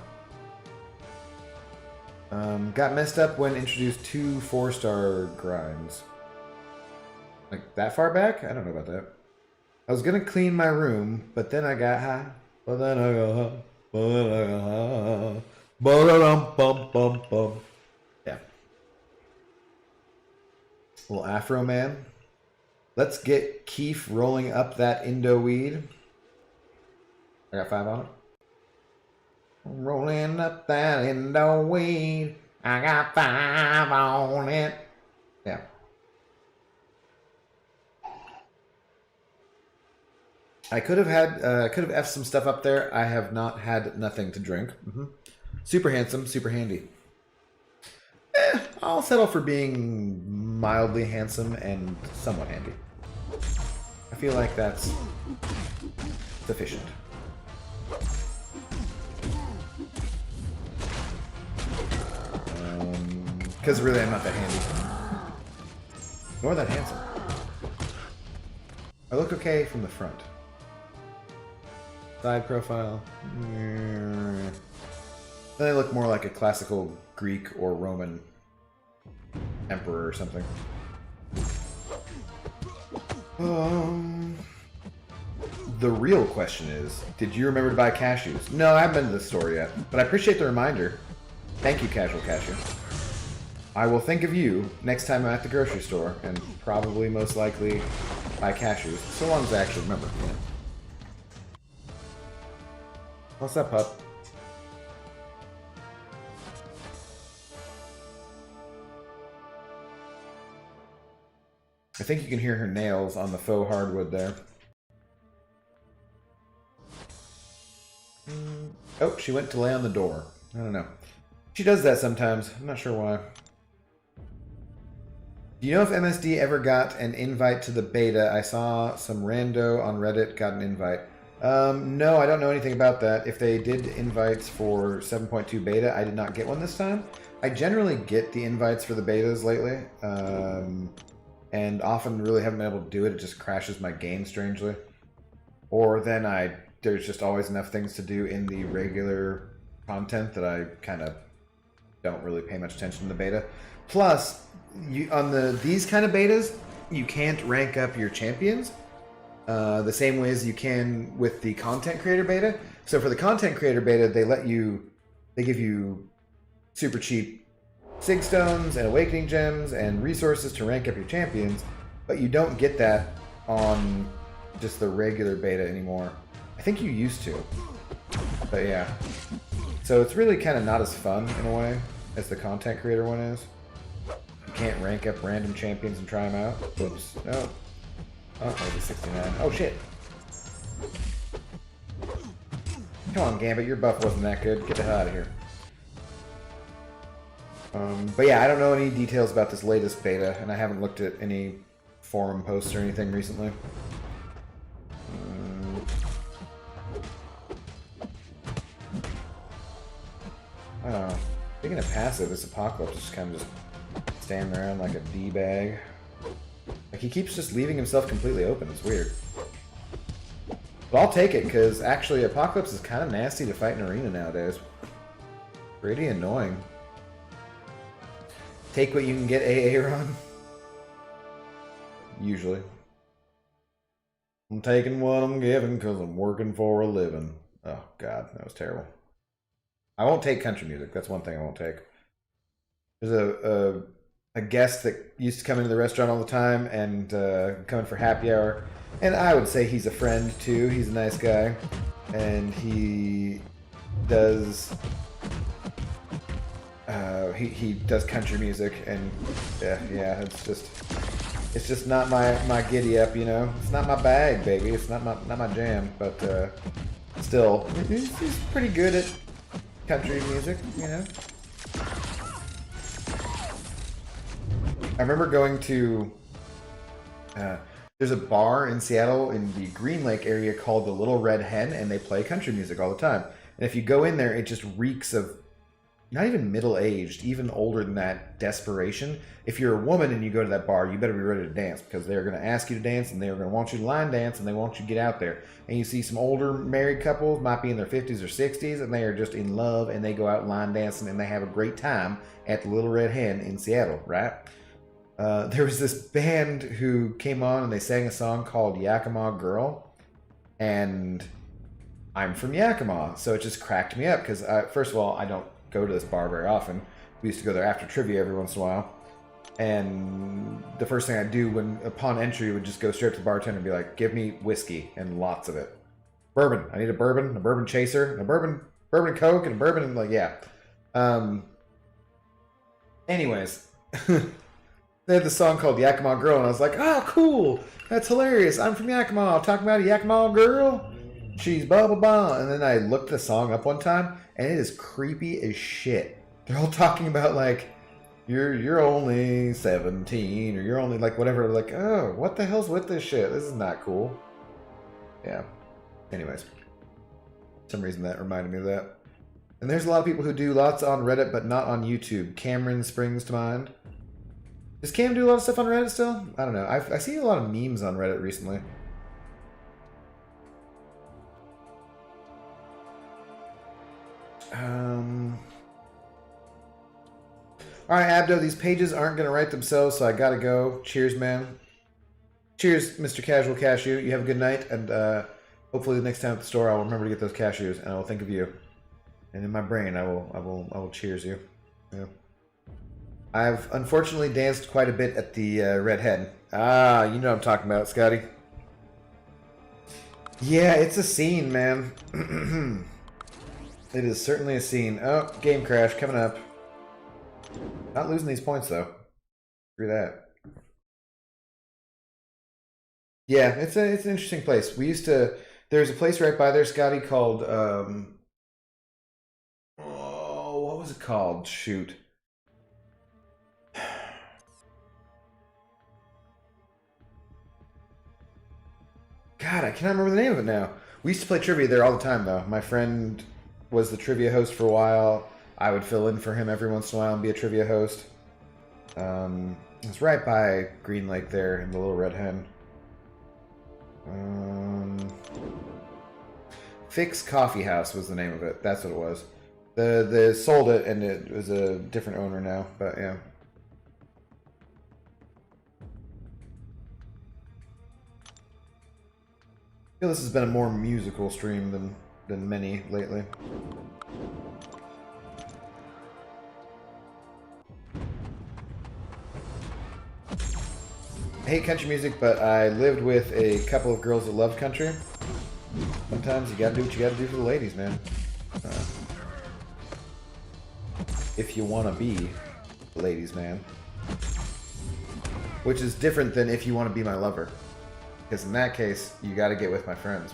Got messed up when introduced 2 4-star grinds. Like, that far back? I don't know about that. I was gonna clean my room, but then I got high. But then I got high. But then I got high. Ba-da-dum-bum-bum-bum. Yeah. Little Afro Man. Let's get Keef rolling up that Indo weed. I got 5 on it. Rolling up that Indo weed. I got 5 on it. Yeah. I could have F'd some stuff up there. I have not had nothing to drink. Super handsome, super handy. I'll settle for being mildly handsome and somewhat handy. I feel like that's sufficient. Because really I'm not that handy. Nor that handsome. I look okay from the front. Side profile. Then I look more like a classical Greek or Roman emperor or something. The real question is, did you remember to buy cashews? No, I haven't been to the store yet, but I appreciate the reminder. Thank you, Casual Cashew. I will think of you next time I'm at the grocery store, and probably most likely buy cashews, so long as I actually remember. Yeah. What's up, pup? I think you can hear her nails on the faux hardwood there. Oh, she went to lay on the door. I don't know. She does that sometimes. I'm not sure why. Do you know if MSD ever got an invite to the beta? I saw some rando on Reddit got an invite. No, I don't know anything about that. If they did invites for 7.2 beta, I did not get one this time. I generally get the invites for the betas lately, and often really haven't been able to do it. It just crashes my game strangely. Or then there's just always enough things to do in the regular content that I kind of don't really pay much attention to the beta. Plus, on these kind of betas, you can't rank up your champions the same way as you can with the content creator beta. So for the content creator beta, they give you super cheap Sig Stones and Awakening Gems and resources to rank up your champions, but you don't get that on just the regular beta anymore. I think you used to, but yeah. So it's really kind of not as fun in a way as the content creator one is. You can't rank up random champions and try them out. Oops. No. Oh, maybe 69. Oh shit. Come on, Gambit, your buff wasn't that good. Get the hell out of here. But yeah, I don't know any details about this latest beta, and I haven't looked at any forum posts or anything recently. Oh, speaking of passive, this Apocalypse is kind of just standing around like a D-bag. Like, he keeps just leaving himself completely open. It's weird. But I'll take it, because actually Apocalypse is kind of nasty to fight in arena nowadays. Pretty annoying. Take what you can get, AA run. Usually. I'm taking what I'm giving because I'm working for a living. Oh, God, that was terrible. I won't take country music. That's one thing I won't take. There's a guest that used to come into the restaurant all the time and coming for happy hour. And I would say he's a friend, too. He's a nice guy. And he does... he does country music, and yeah, it's just not my giddy up, you know. It's not my bag, baby. It's not my jam. But still, he's pretty good at country music, you know. I remember going to there's a bar in Seattle in the Green Lake area called the Little Red Hen, and they play country music all the time. And if you go in there, it just reeks of not even middle-aged, even older than that, desperation. If you're a woman and you go to that bar, you better be ready to dance, because they're going to ask you to dance, and they're going to want you to line dance, and they want you to get out there. And you see some older married couples, might be in their 50s or 60s, and they are just in love, and they go out line dancing, and they have a great time at the Little Red Hen in Seattle, right? There was this band who came on, and they sang a song called Yakima Girl, and I'm from Yakima, so it just cracked me up, because first of all, I don't go to this bar very often. We used to go there after trivia every once in a while, and the first thing I'd do upon entry would just go straight to the bartender and be like, give me whiskey and lots of it. Bourbon. I need a bourbon chaser, a bourbon Coke, and a bourbon, and like, yeah. Anyways, they had this song called Yakima Girl, and I was like, oh, cool, that's hilarious. I'm from Yakima, talking about a Yakima girl. She's blah blah blah. And then I looked the song up one time, and it is creepy as shit. They're all talking about like, you're only 17, or you're only like whatever. Like, oh, what the hell's with this shit? This is not cool. Yeah. Anyways, for some reason that reminded me of that. And there's a lot of people who do lots on Reddit, but not on YouTube. Cameron springs to mind. Does Cam do a lot of stuff on Reddit still? I don't know. I see a lot of memes on Reddit recently. Alright, Abdo, these pages aren't going to write themselves, so I gotta go. Cheers, man. Cheers, Mr. Casual Cashew. You have a good night, and hopefully the next time at the store I'll remember to get those cashews, and I will think of you. And in my brain I will cheers you. Yeah. I've unfortunately danced quite a bit at the Red Hen. Ah, you know what I'm talking about, Scotty. Yeah, it's a scene, man. It is certainly a scene. Oh, game crash coming up. Not losing these points, though. Screw that. Yeah, it's an interesting place. We used to... There's a place right by there, Scotty, called was it called? Shoot. God, I cannot remember the name of it now. We used to play trivia there all the time, though. My friend was the trivia host for a while. I would fill in for him every once in a while and be a trivia host. It's right by Green Lake there in the Little Red Hen. Fix Coffee House was the name of it. That's what it was. They sold it and it was a different owner now, but yeah. I feel this has been a more musical stream than many lately. I hate country music, but I lived with a couple of girls that loved country. Sometimes you gotta do what you gotta do for the ladies, man. If you wanna be a ladies' man. Which is different than if you wanna be my lover. Because in that case, you gotta get with my friends.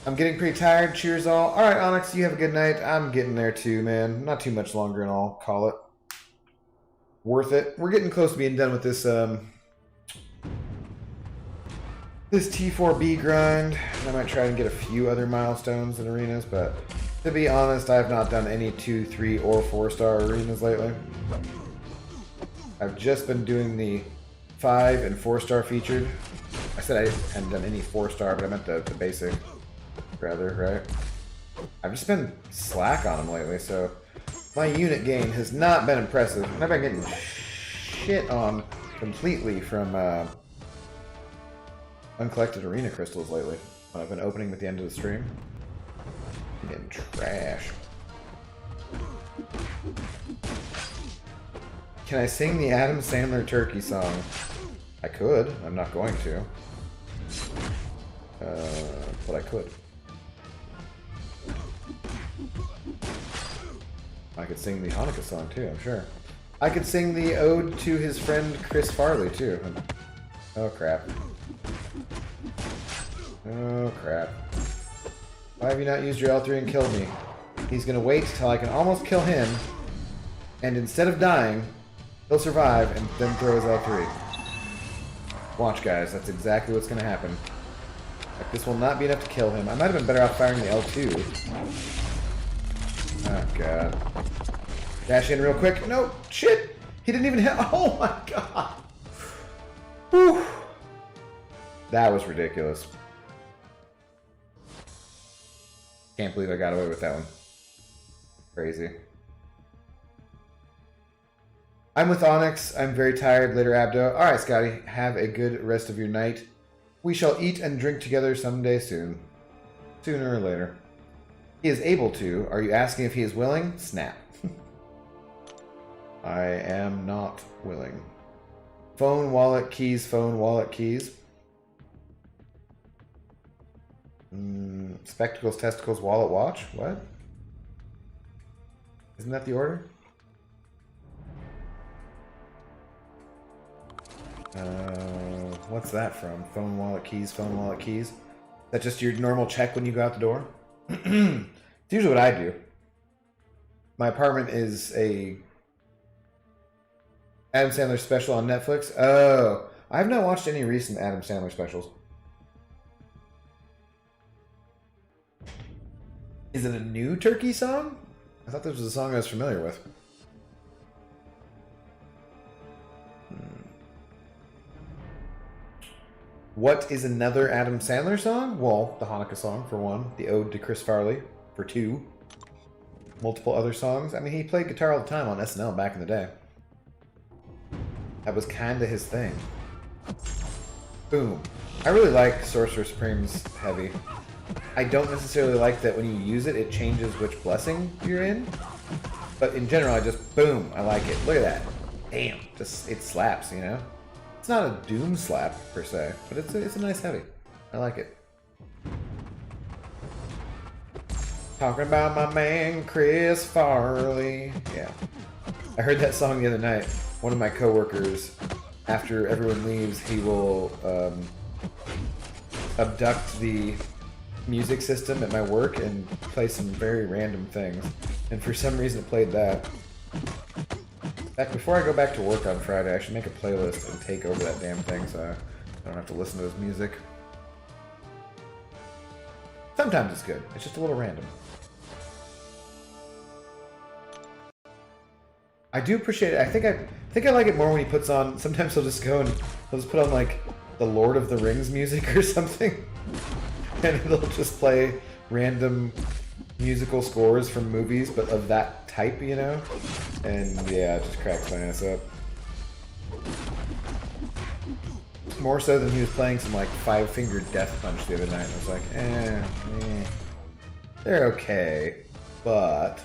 I'm getting pretty tired. Cheers all. Alright, Onyx, you have a good night. I'm getting there too, man. Not too much longer and I'll call it. Worth it. We're getting close to being done with this this T4B grind. I might try and get a few other milestones in arenas, but to be honest, I've not done any 2, 3, or 4-star arenas lately. I've just been doing the 5 and 4-star featured. I said I hadn't done any 4-star, but I meant the basic, rather, right? I've just been slack on them lately, so my unit gain has not been impressive. And I've been getting shit on completely from uncollected arena crystals lately. When I've been opening at the end of the stream. I'm getting trash. Can I sing the Adam Sandler turkey song? I could. I'm not going to. But I could. I could sing the Hanukkah song too, I'm sure. I could sing the ode to his friend Chris Farley too. Oh crap. Oh crap. Why have you not used your L3 and killed me? He's gonna wait till I can almost kill him, and instead of dying, he'll survive and then throw his L3. Watch guys, that's exactly what's gonna happen. Like, this will not be enough to kill him. I might have been better off firing the L2. Oh god. Dash in real quick. No, shit! He didn't even hit. Oh my god! Whew. That was ridiculous. Can't believe I got away with that one. Crazy. I'm with Onyx. I'm very tired. Later, Abdo. Alright, Scotty. Have a good rest of your night. We shall eat and drink together someday soon. Sooner or later. He is able to. Are you asking if he is willing? Snap. I am not willing. Phone, wallet, keys, phone, wallet, keys. Spectacles, testicles, wallet, watch? What? Isn't that the order? What's that from? Phone, wallet, keys, phone, wallet, keys? Is that just your normal check when you go out the door? It's usually what I do. My apartment is a Adam Sandler special on Netflix. Oh, I have not watched any recent Adam Sandler specials. Is it a new Turkey song? I thought this was a song I was familiar with. What is another Adam Sandler song? Well, the Hanukkah song, for one. The Ode to Chris Farley, for two. Multiple other songs. I mean, he played guitar all the time on SNL back in the day. That was kinda his thing. Boom. I really like Sorcerer Supreme's Heavy. I don't necessarily like that when you use it, it changes which blessing you're in. But in general, I just, boom, I like it. Look at that. Damn. Just, it slaps, you know? It's not a doom slap, per se, but it's a nice heavy. I like it. Talking about my man, Chris Farley. Yeah. I heard that song the other night. One of my coworkers, after everyone leaves, he will abduct the music system at my work and play some very random things. And for some reason it played that. In fact, before I go back to work on Friday, I should make a playlist and take over that damn thing so I don't have to listen to his music. Sometimes it's good. It's just a little random. I do appreciate it. I think I like it more when he puts on. Sometimes he'll just go and he'll just put on like the Lord of the Rings music or something, and he'll just play random musical scores from movies, but of that type, you know. And yeah, it just cracks my ass up. More so than he was playing some like Five Finger Death Punch the other night. And I was like, they're okay, but.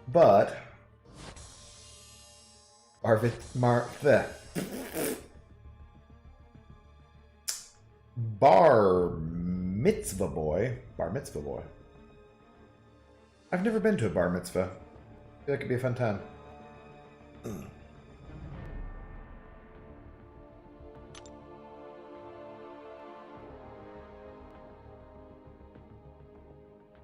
Bar Mitzvah Boy. I've never been to a bar mitzvah. I feel like it'd be a fun time.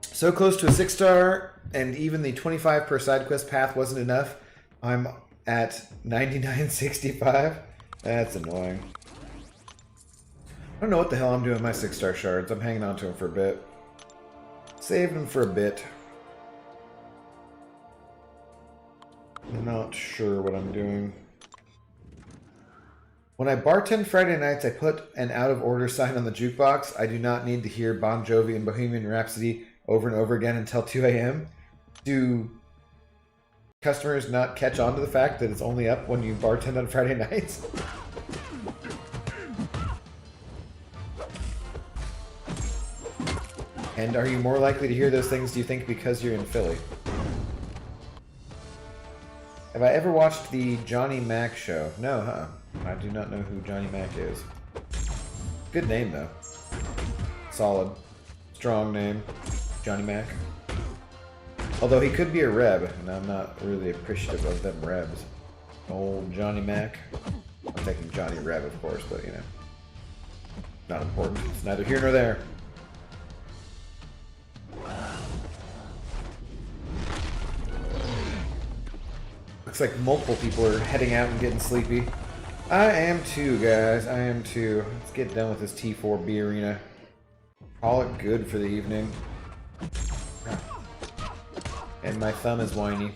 So close to a 6-star, and even the 25 per side quest path wasn't enough. I'm at 99.65. That's annoying. I don't know what the hell I'm doing with my 6-star shards. I'm hanging on to them for a bit. Saving them for a bit. I'm not sure what I'm doing. When I bartend Friday nights, I put an out-of-order sign on the jukebox. I do not need to hear Bon Jovi and Bohemian Rhapsody over and over again until 2 a.m. Do customers not catch on to the fact that it's only up when you bartend on Friday nights? And are you more likely to hear those things, do you think, because you're in Philly? Have I ever watched the Johnny Mac show? No, huh? I do not know who Johnny Mac is. Good name, though. Solid. Strong name. Johnny Mac. Although he could be a Reb, and I'm not really appreciative of them Rebs. Old Johnny Mac. I'm thinking Johnny Reb, of course, but you know. Not important. It's neither here nor there. Looks like multiple people are heading out and getting sleepy. I am too, guys. I am too. Let's get done with this T4B arena. Call it good for the evening. And my thumb is whiny.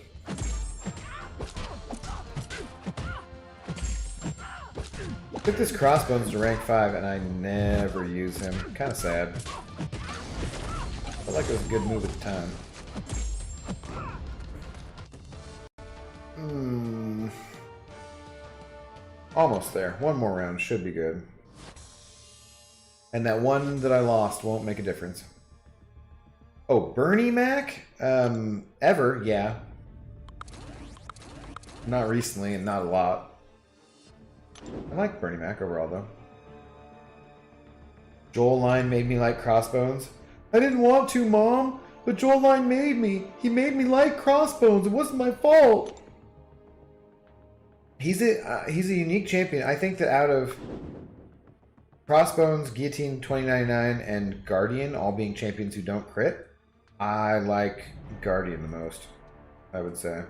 Took this Crossbones to rank 5 and I never use him. Kinda sad. I felt like it was a good move at the time. Almost there. One more round should be good. And that one that I lost won't make a difference. Oh, Bernie Mac? Ever, yeah. Not recently and not a lot. I like Bernie Mac overall, though. Joel Line made me like Crossbones. I didn't want to, Mom, but Joel Line made me. He made me like Crossbones. It wasn't my fault. He's a unique champion. I think that out of Crossbones, Guillotine 2099, and Guardian, all being champions who don't crit, I like Guardian the most, I would say.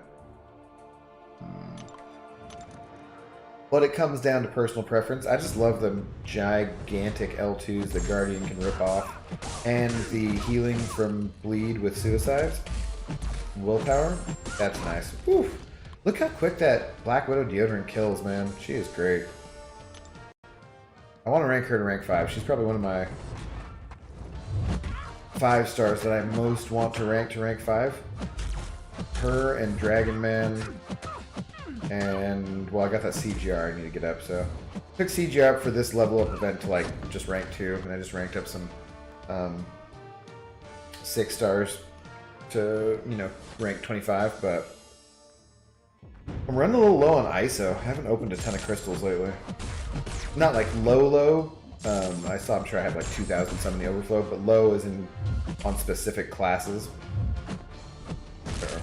But it comes down to personal preference. I just love the gigantic L2s that Guardian can rip off. And the healing from bleed with suicides. Willpower. That's nice. Oof. Look how quick that Black Widow deodorant kills, man. She is great. I want to rank her to rank 5. She's probably one of my 5 stars that I most want to rank 5. Her and Dragon Man. And, well, I got that CGR I need to get up, so. Took CGR up for this level up event to, like, just rank 2. And I just ranked up some 6 stars to, you know, rank 25, but I'm running a little low on ISO. I haven't opened a ton of crystals lately. Not like low. I'm sure I have like 2,000 some in the overflow, but low is in on specific classes. Sure.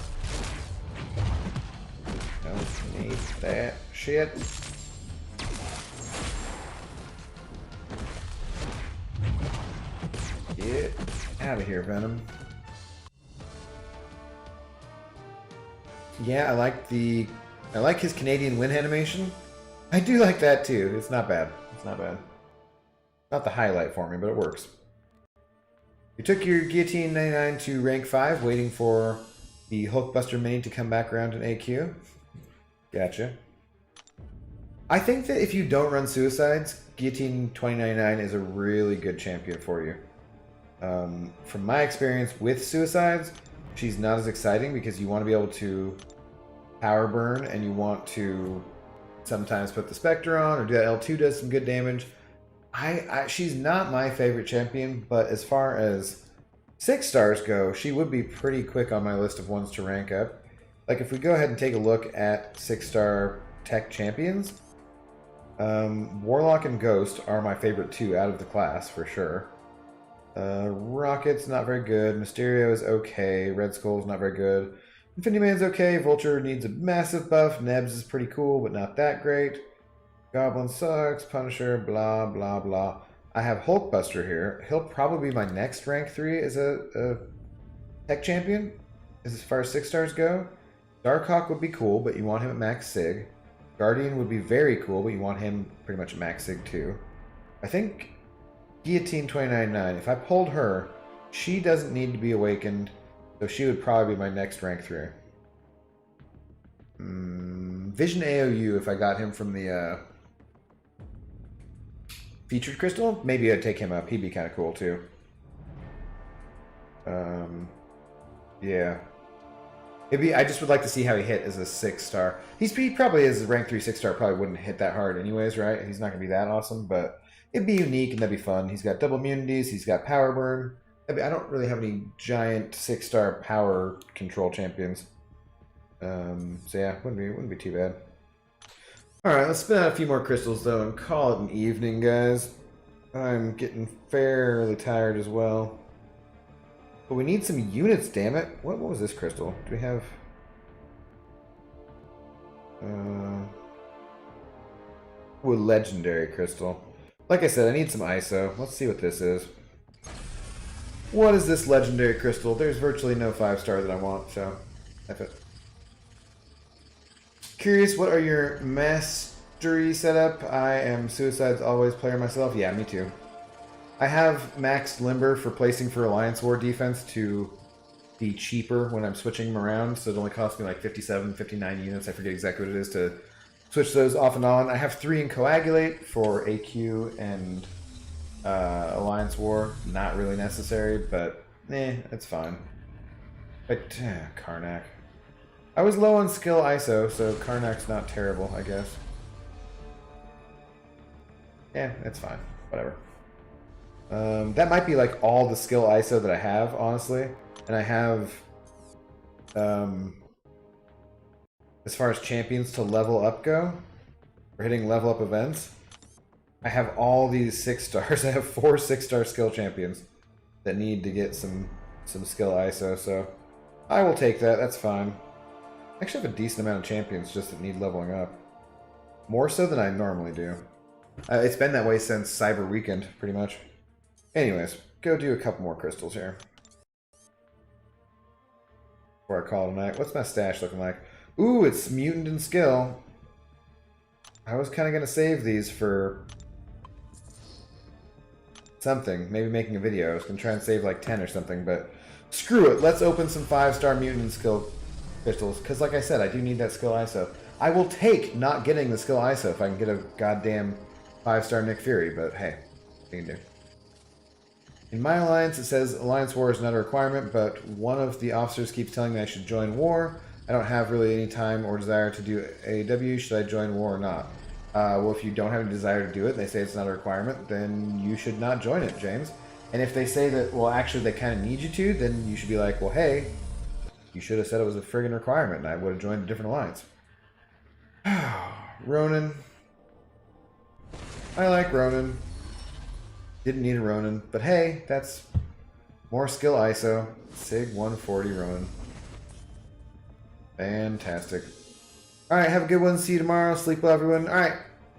Don't need that shit. out of here, Venom. Yeah, I like his Canadian win animation. I do like that too. It's not bad. It's not bad. Not the highlight for me, but it works. You took your Guillotine 99 to rank 5, waiting for the Hulkbuster mini to come back around in AQ. Gotcha. I think that if you don't run Suicides, Guillotine 2099 is a really good champion for you. From my experience with Suicides, she's not as exciting because you want to be able to power burn and you want to sometimes put the Spectre on or do that L2 does some good damage. She's not my favorite champion, but as far as 6 stars go, she would be pretty quick on my list of ones to rank up. Like if we go ahead and take a look at 6-star tech champions, Warlock and Ghost are my favorite 2 out of the class for sure. Rocket's not very good. Mysterio is okay. Red Skull's not very good. Infinity Man's okay. Vulture needs a massive buff. Nebs is pretty cool, but not that great. Goblin sucks. Punisher, blah, blah, blah. I have Hulkbuster here. He'll probably be my next rank 3 as a tech champion, as far as 6 stars go. Darkhawk would be cool, but you want him at max sig. Guardian would be very cool, but you want him pretty much at max sig too. I think Guillotine 299, if I pulled her, she doesn't need to be awakened, so she would probably be my next rank 3. Vision AOU, if I got him from the featured crystal, maybe I'd take him up. He'd be kind of cool too. Yeah. I just would like to see how he hit as a 6-star. He probably is a rank 3 6-star, probably wouldn't hit that hard anyways, right? He's not going to be that awesome, but it'd be unique and that'd be fun. He's got double immunities, he's got power burn. I don't really have any giant 6-star power control champions. So yeah, wouldn't be too bad. Alright, let's spin out a few more crystals though and call it an evening, guys. I'm getting fairly tired as well. But we need some units, damn it. What was this crystal? Do we have... Ooh, legendary crystal. Like I said, I need some ISO. Let's see what this is. What is this legendary crystal? There's virtually no 5-star that I want, so F it. Curious, what are your mastery setup? I am Suicide's always player myself. Yeah, me too. I have maxed Limber for placing for Alliance War defense to be cheaper when I'm switching them around, so it only costs me like 57, 59 units. I forget exactly what it is to switch those off and on. I have 3 in Coagulate for AQ and Alliance War. Not really necessary, but it's fine. But Karnak. I was low on skill ISO, so Karnak's not terrible, I guess. Yeah, it's fine. Whatever. That might be like all the skill ISO that I have, honestly. And I have, as far as champions to level up go, for hitting level up events, I have all these 6 stars. I have 4 6-star skill champions that need to get some skill ISO, so I will take that. That's fine. I actually have a decent amount of champions just that need leveling up. More so than I normally do. It's been that way since Cyber Weekend, pretty much. Anyways, go do a couple more crystals here. Before I call it a night. What's my stash looking like? Ooh, it's mutant and skill. I was kind of going to save these for something. Maybe making a video. I was going to try and save like 10 or something, but screw it. Let's open some 5-star mutant and skill crystals. Because like I said, I do need that skill ISO. I will take not getting the skill ISO if I can get a goddamn 5-star Nick Fury, but hey, what can you do? In my alliance, it says Alliance War is not a requirement, but one of the officers keeps telling me I should join war. I don't have really any time or desire to do AEW. Should I join war or not? Well, if you don't have a desire to do it, and they say it's not a requirement, then you should not join it, James. And if they say that, well, actually they kind of need you to, then you should be like, well, hey, you should have said it was a friggin' requirement, and I would have joined a different alliance. Ronin. I like Ronin. Didn't need a Ronin, but hey, that's more skill ISO. Sig 140 Ronin. Fantastic. Alright, have a good one. See you tomorrow. Sleep well, everyone. Alright.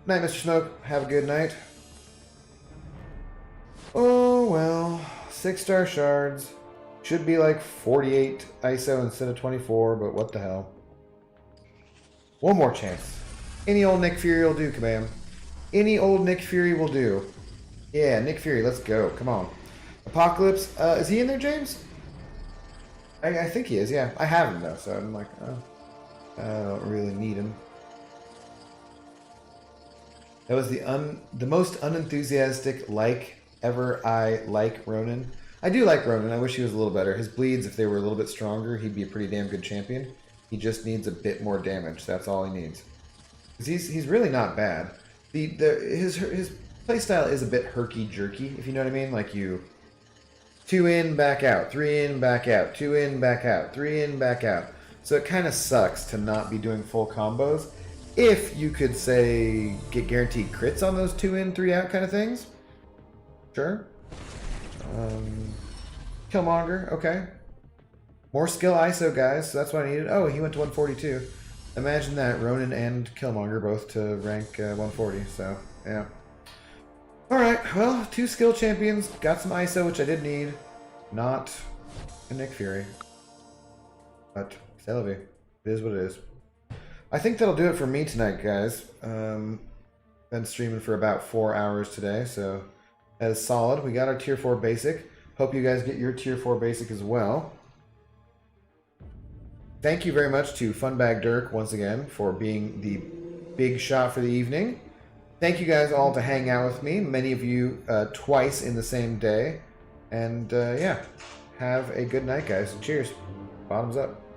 Night, Mr. Smoke. Have a good night. Oh, well. 6-star shards. Should be like 48 ISO instead of 24, but what the hell. One more chance. Any old Nick Fury will do, Kabam. Any old Nick Fury will do. Yeah, Nick Fury, let's go. Come on. Apocalypse. Is he in there, James? I think he is, yeah. I have him, though, so I'm like, oh, I don't really need him. That was the most unenthusiastic ever. I like Ronan. I do like Ronan. I wish he was a little better. His bleeds, if they were a little bit stronger, he'd be a pretty damn good champion. He just needs a bit more damage. That's all he needs. He's really not bad. His playstyle is a bit herky-jerky, if you know what I mean. Like you 2 in, back out, 3 in, back out, 2 in, back out, 3 in, back out. So it kind of sucks to not be doing full combos. If you could, say, get guaranteed crits on those 2 in, 3 out kind of things. Sure. Killmonger, okay. More skill ISO, guys, so that's what I needed. Oh, he went to 142. Imagine that, Ronan and Killmonger both to rank 140, so, yeah. Alright, well, 2 skill champions, got some ISO, which I did need. Not a Nick Fury. But, c'est la vie. It is what it is. I think that'll do it for me tonight, guys. Been streaming for about 4 hours today, so that is solid. We got our tier 4 basic. Hope you guys get your tier 4 basic as well. Thank you very much to Funbag Dirk once again for being the big shot for the evening. Thank you guys all to hang out with me. Many of you twice in the same day. And yeah, have a good night, guys. Cheers. Bottoms up.